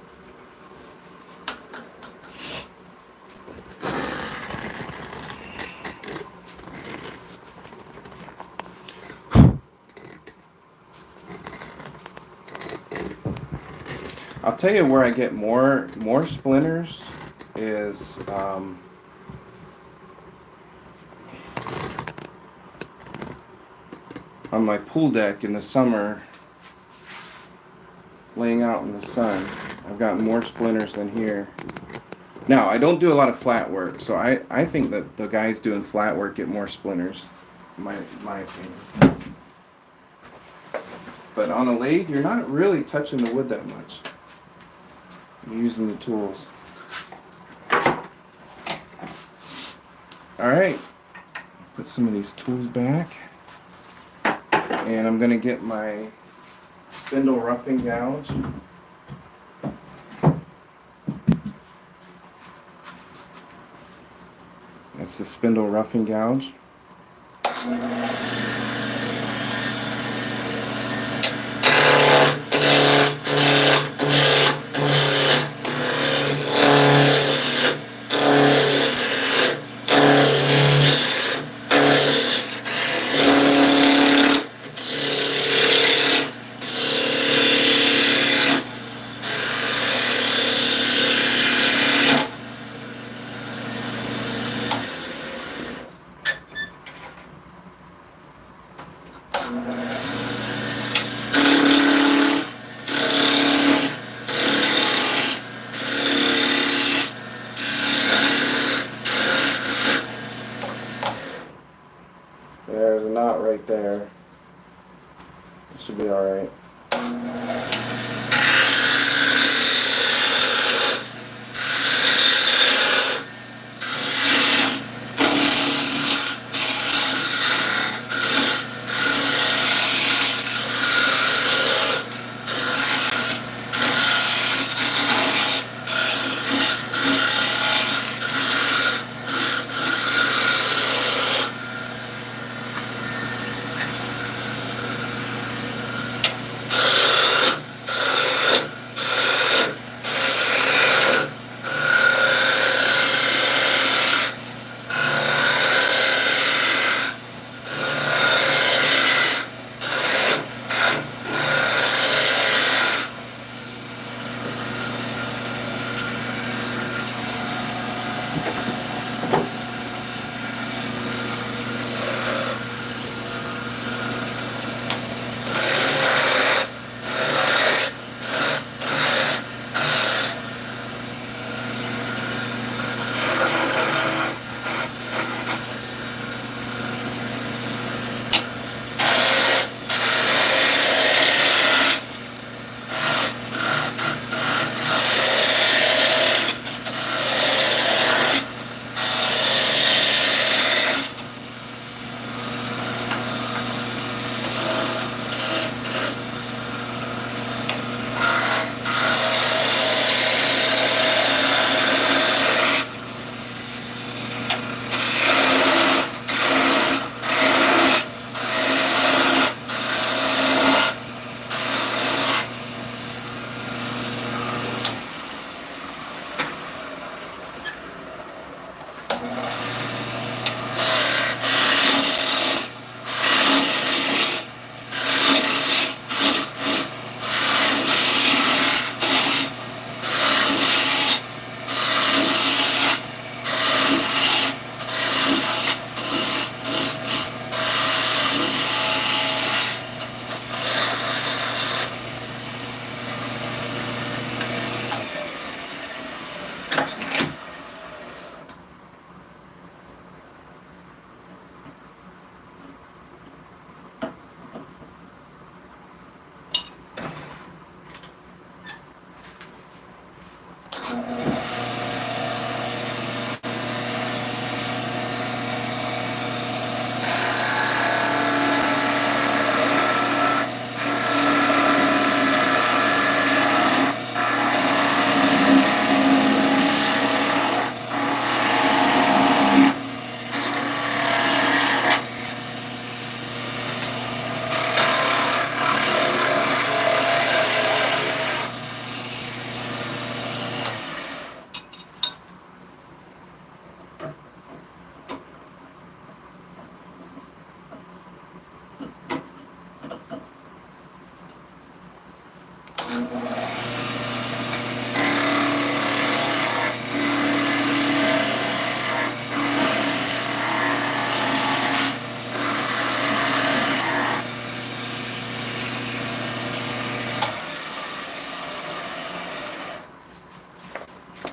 I'll tell you where I get more splinters is on my pool deck in the summer, laying out in the sun. I've gotten more splinters than here. Now, I don't do a lot of flat work, so I think that the guys doing flat work get more splinters, in my opinion. But on a lathe, you're not really touching the wood that much. You're using the tools. Alright, put some of these tools back. And I'm going to get my spindle roughing gouge. That's the spindle roughing gouge. There's a knot right there. It should be alright.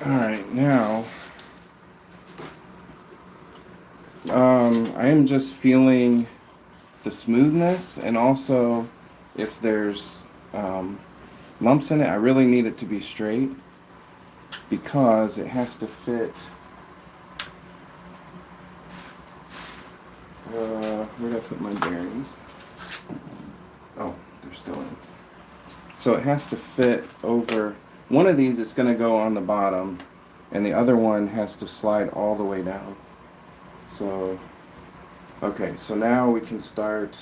Alright, now I am just feeling the smoothness, and also if there's lumps in it, I really need it to be straight because it has to fit. Where did I put my bearings? Oh, they're still in. So it has to fit over. One of these is going to go on the bottom, and the other one has to slide all the way down. So, okay, so now we can start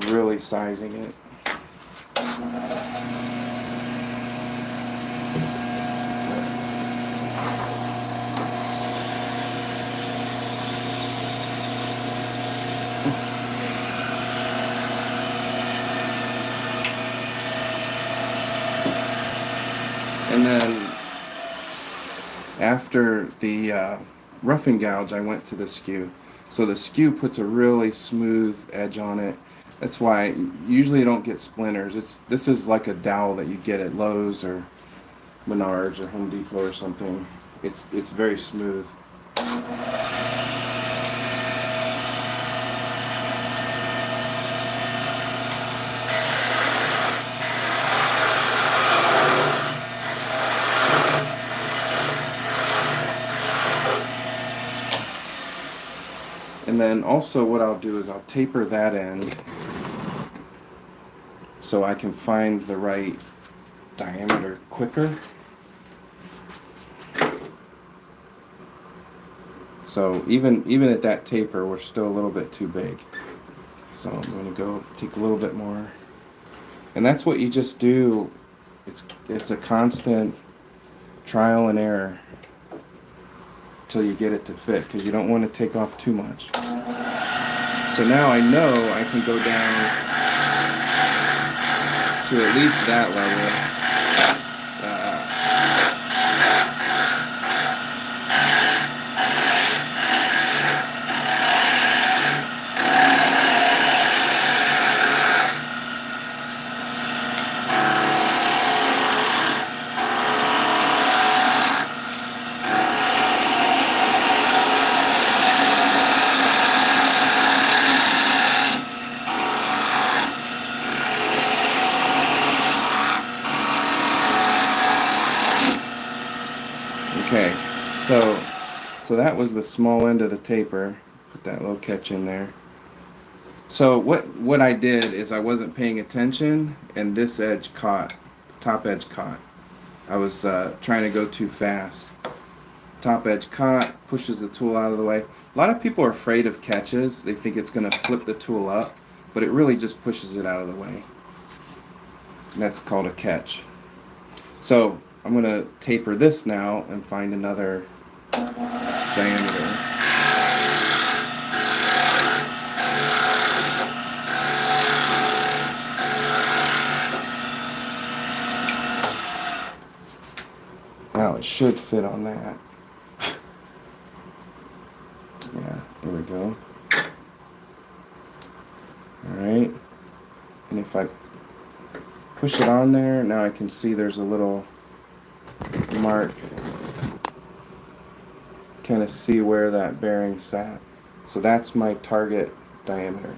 really sizing it. And then after the roughing gouge, I went to the skew. So the skew puts a really smooth edge on it. That's why usually you don't get splinters. This is like a dowel that you get at Lowe's or Menards or Home Depot or something. It's very smooth. And then also what I'll do is I'll taper that end so I can find the right diameter quicker. So even at that taper, we're still a little bit too big. So I'm going to go take a little bit more. And that's what you just do. It's a constant trial and error till you get it to fit, because you don't want to take off too much. So now I know I can go down to at least that level. Okay, so that was the small end of the taper. Put that little catch in there. So what I did is I wasn't paying attention, and this edge caught, top edge caught. I was trying to go too fast. Top edge caught, pushes the tool out of the way. A lot of people are afraid of catches. They think it's going to flip the tool up, but it really just pushes it out of the way. And that's called a catch. So I'm going to taper this now and find another diameter. Now it should fit on that. Yeah, there we go. Alright. And if I push it on there, now I can see there's a little mark. Kind of see where that bearing sat. So that's my target diameter.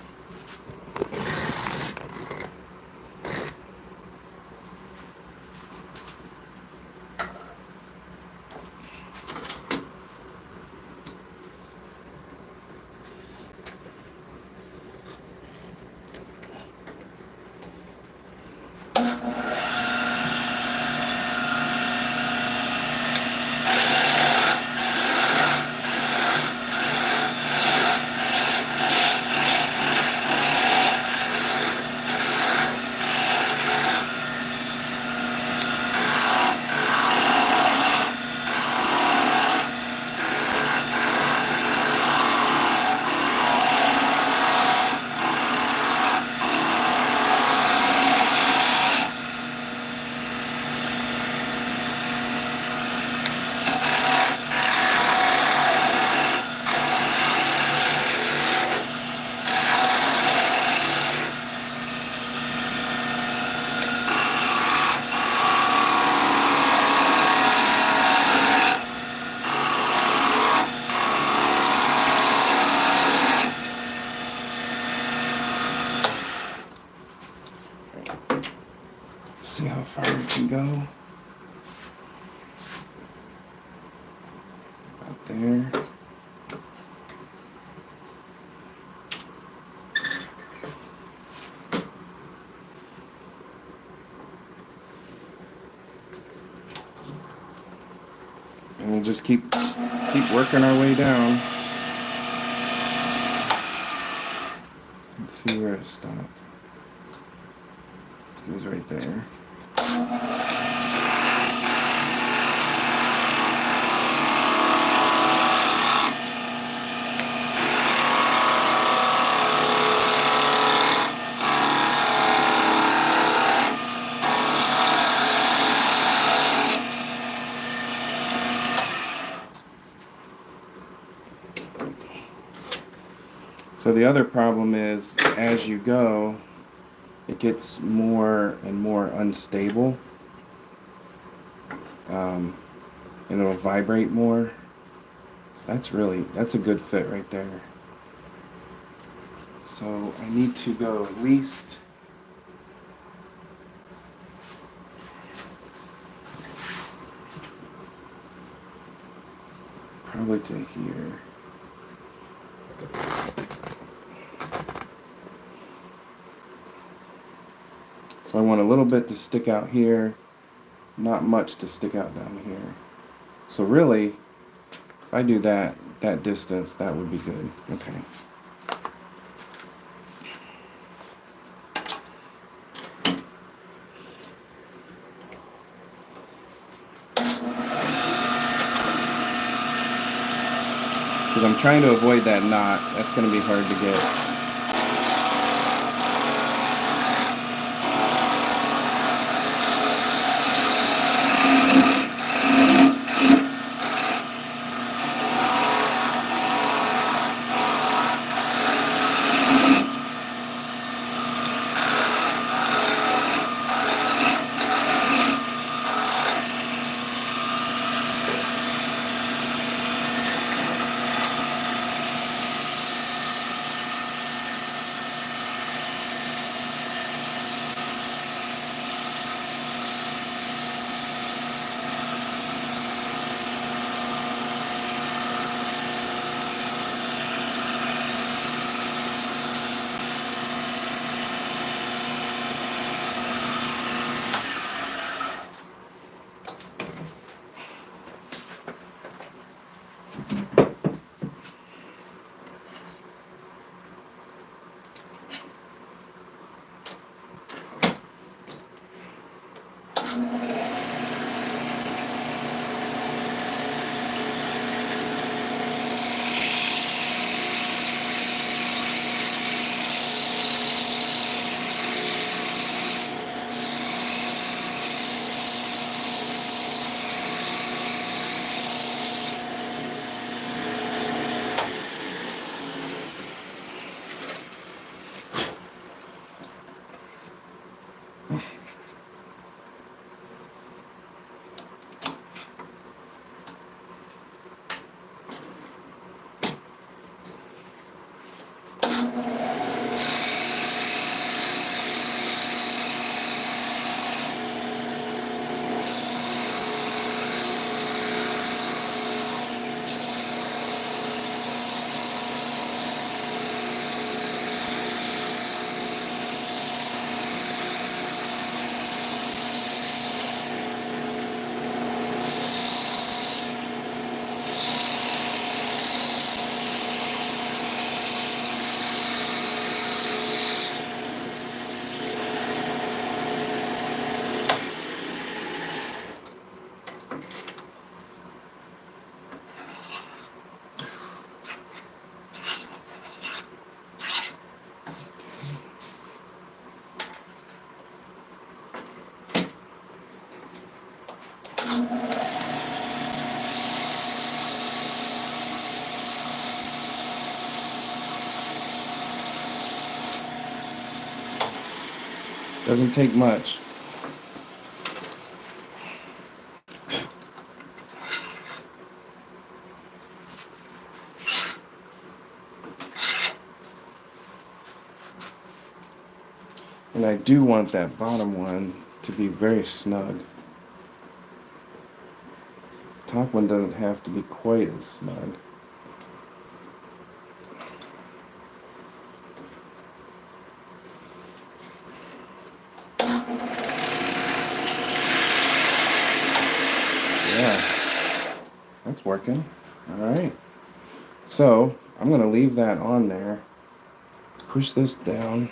See how far we can go. About there. And we'll just keep working our way down. Let's see where it stopped. It was right there. So the other problem is, as you go, it gets more and more unstable, and it'll vibrate more. So that's a good fit right there. So I need to go at least probably to here. So I want a little bit to stick out here, not much to stick out down here. So really, if I do that distance, that would be good. Okay. Because I'm trying to avoid that knot. That's going to be hard to get. Doesn't take much. And I do want that bottom one to be very snug. The top one doesn't have to be quite as snug. Yeah, that's working. All right. So I'm going to leave that on there. Push this down.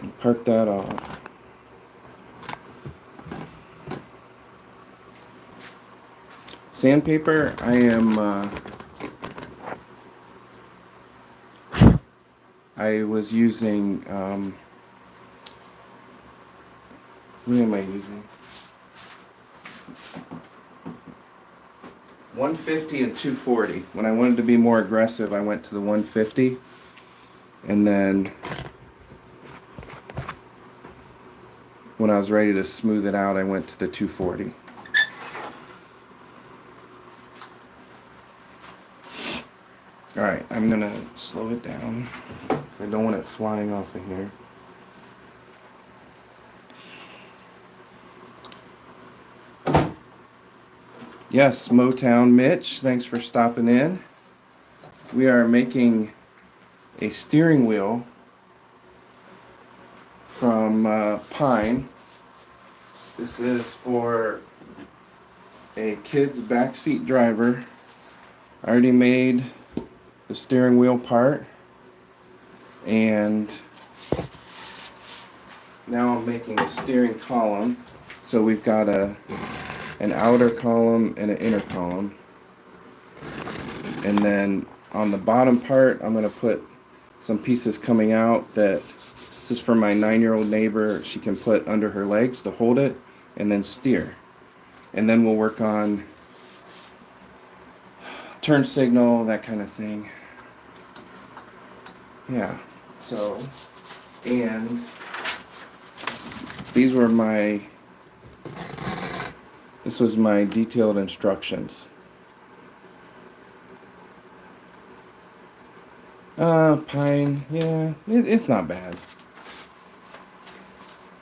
And park that off. Sandpaper, I was using, what am I using? 150 and 240. When I wanted to be more aggressive, I went to the 150. And then when I was ready to smooth it out, I went to the 240. Alright, I'm going to slow it down because I don't want it flying off of here. Yes, Motown Mitch, thanks for stopping in. We are making a steering wheel from pine. This is for a kid's backseat driver. I already made the steering wheel part, and now I'm making a steering column. So we've got an outer column and an inner column, and then on the bottom part I'm going to put some pieces coming out that this is for my 9-year-old neighbor. She can put under her legs to hold it and then steer. And then we'll work on turn signal, that kind of thing. Yeah, so, and this was my detailed instructions. Pine, yeah, it's not bad.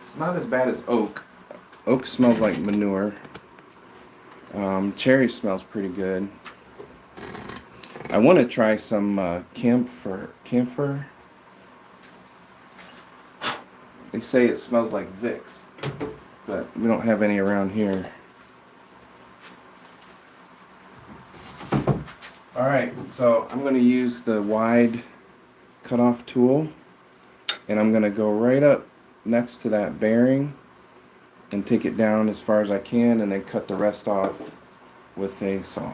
It's not as bad as oak. Oak smells like manure. Cherry smells pretty good. I want to try some camphor. They say it smells like Vicks, but we don't have any around here. Alright, so I'm going to use the wide cutoff tool, and I'm going to go right up next to that bearing and take it down as far as I can, and then cut the rest off with a saw.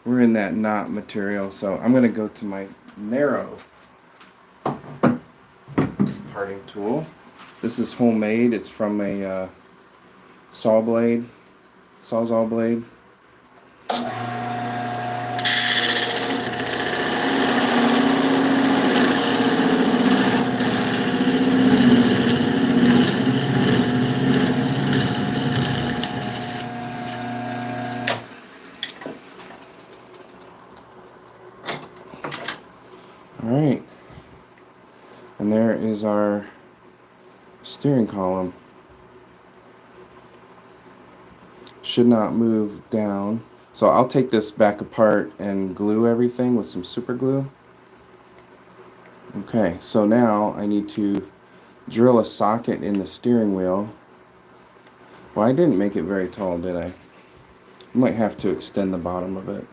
We're in that knot material, so I'm going to go to my narrow parting tool. This is homemade. It's from a Sawzall blade. Alright, and there is our steering column. Should not move down. So I'll take this back apart and glue everything with some super glue. Okay, so now I need to drill a socket in the steering wheel. Well, I didn't make it very tall, did I? I might have to extend the bottom of it,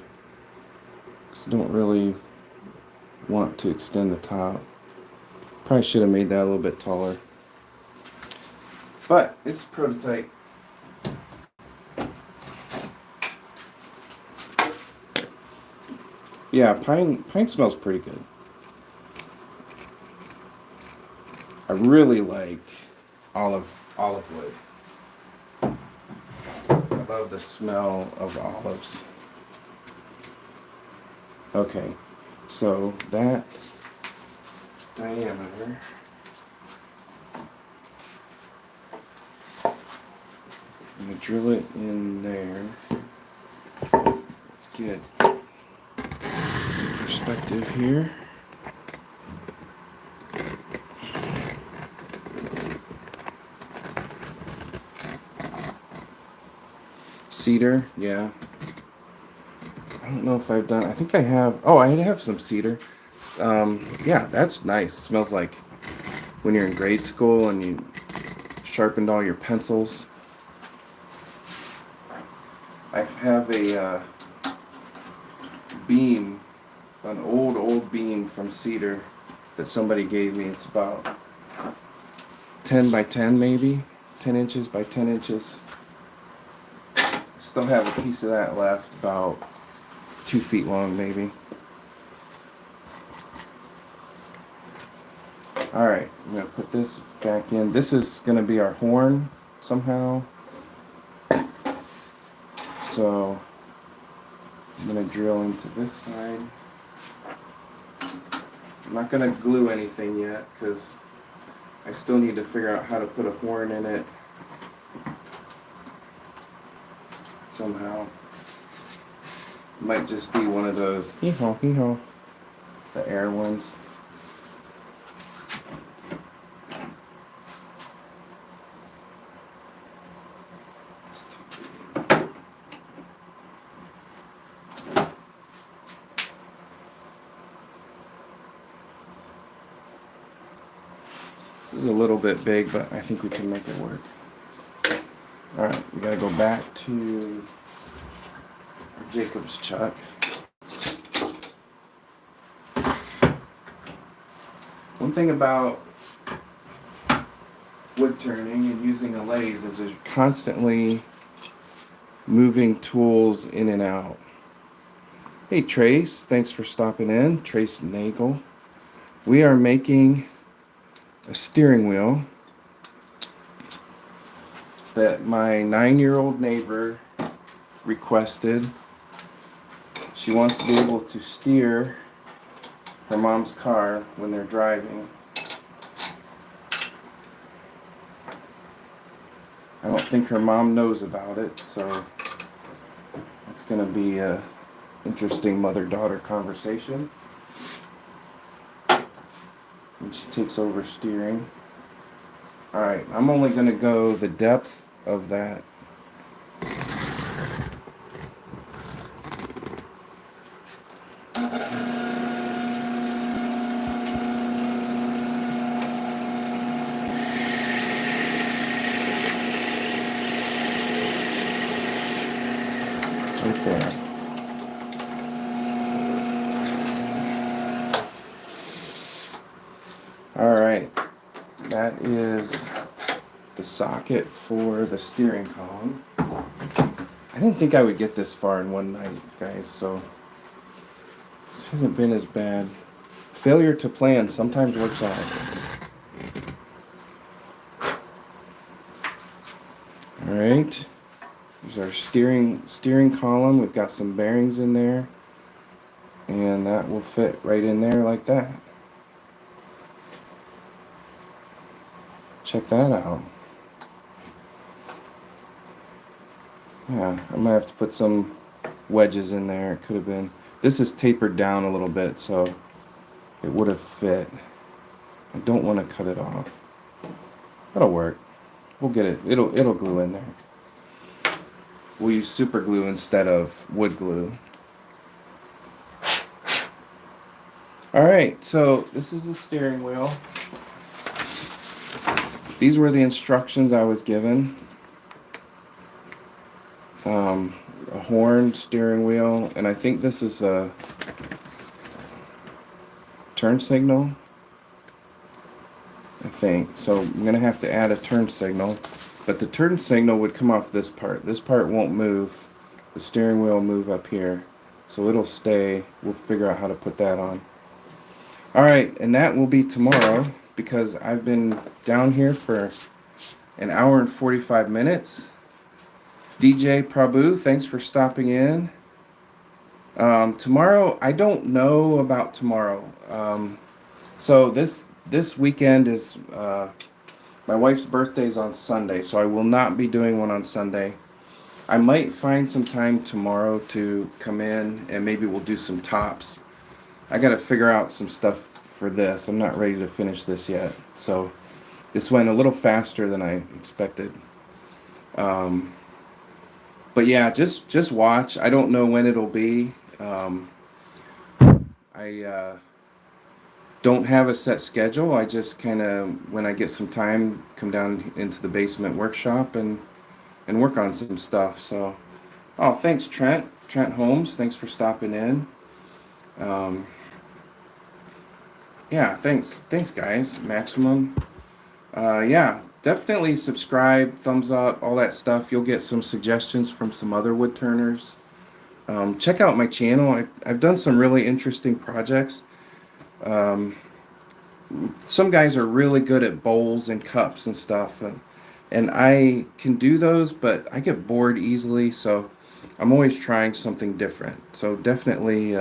because I don't really want to extend the top. Probably should have made that a little bit taller. But it's a prototype. Yeah, pine smells pretty good. really like olive wood. I love the smell of olives. Okay, so that diameter. I'm gonna drill it in there. Let's get perspective here. Cedar, yeah. I don't know if I've done. I think I have. Oh, I have some cedar. Yeah, that's nice. Smells like when you're in grade school and you sharpened all your pencils. I have a beam, an old beam from cedar that somebody gave me. It's about 10 by 10 maybe, 10 inches by 10 inches. Still have a piece of that left, about 2 feet long maybe. Alright, I'm going to put this back in. This is going to be our horn somehow. So I'm going to drill into this side. I'm not going to glue anything yet because I still need to figure out how to put a horn in it somehow. It might just be one of those hee-haw, hee-haw, the air ones. This is a little bit big, but I think we can make it work. Alright, we gotta go back to our Jacob's chuck. One thing about wood turning and using a lathe is there's constantly moving tools in and out. Hey Trace, thanks for stopping in. Trace Nagel. We are making a steering wheel that my 9-year-old neighbor requested. She wants to be able to steer her mom's car when they're driving. I don't think her mom knows about it, so it's going to be a interesting mother-daughter conversation when she takes over steering. Alright, I'm only going to go the depth of that. Right there. Alright, that is the socket for the steering column. I didn't think I would get this far in one night, guys, so this hasn't been as bad. Failure to plan sometimes works out. Alright, there's our steering column. We've got some bearings in there, and that will fit right in there like that. Check that out. Yeah, I might have to put some wedges in there. It could have been. This is tapered down a little bit, so it would have fit. I don't want to cut it off. That'll work. We'll get it. It'll glue in there. We'll use super glue instead of wood glue. Alright, so this is the steering wheel. These were the instructions I was given. A horn steering wheel, and I think this is a turn signal. I think. So I'm going to have to add a turn signal. But the turn signal would come off this part. This part won't move. The steering wheel will move up here. So it'll stay. We'll figure out how to put that on. Alright, and that will be tomorrow. because I've been down here for an hour and 45 minutes. DJ Prabhu, thanks for stopping in. Tomorrow, I don't know about tomorrow. So this weekend is my wife's birthday is on Sunday, so I will not be doing one on Sunday. I might find some time tomorrow to come in and maybe we'll do some tops. I got to figure out some stuff for this. I'm not ready to finish this yet. So this went a little faster than I expected. But yeah, just watch. I don't know when it'll be. I don't have a set schedule. I just kind of, when I get some time, come down into the basement workshop and work on some stuff. So, oh, thanks, Trent Holmes. Thanks for stopping in. Yeah, thanks, guys. Maximum. Yeah, definitely subscribe, thumbs up, all that stuff. You'll get some suggestions from some other wood turners. Check out my channel. I've done some really interesting projects. Some guys are really good at bowls and cups and stuff, and I can do those, but I get bored easily, so I'm always trying something different. So definitely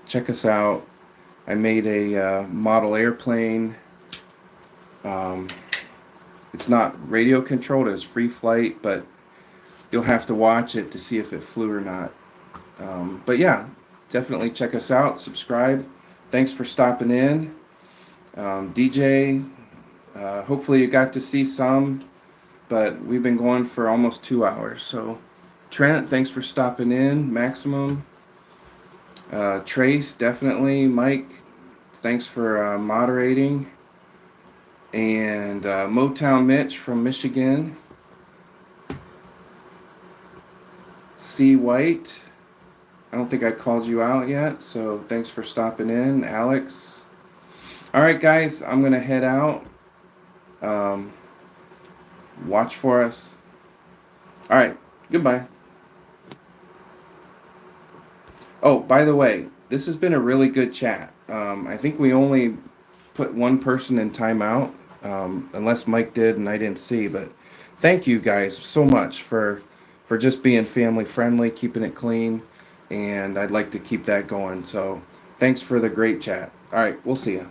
check us out. I made a model airplane. It's not radio controlled, it's free flight, but you'll have to watch it to see if it flew or not. But yeah, definitely check us out, subscribe. Thanks for stopping in. DJ, hopefully you got to see some, but we've been going for almost 2 hours. So Trent, thanks for stopping in. Maximum. Trace, definitely. Mike, thanks for moderating. And Motown Mitch from Michigan. C. White, I don't think I called you out yet, so thanks for stopping in. Alex. All right, guys, I'm going to head out. Watch for us. All right, goodbye. Oh, by the way, this has been a really good chat. I think we only put one person in timeout, unless Mike did and I didn't see. But thank you guys so much for just being family friendly, keeping it clean, and I'd like to keep that going. So thanks for the great chat. All right, we'll see you.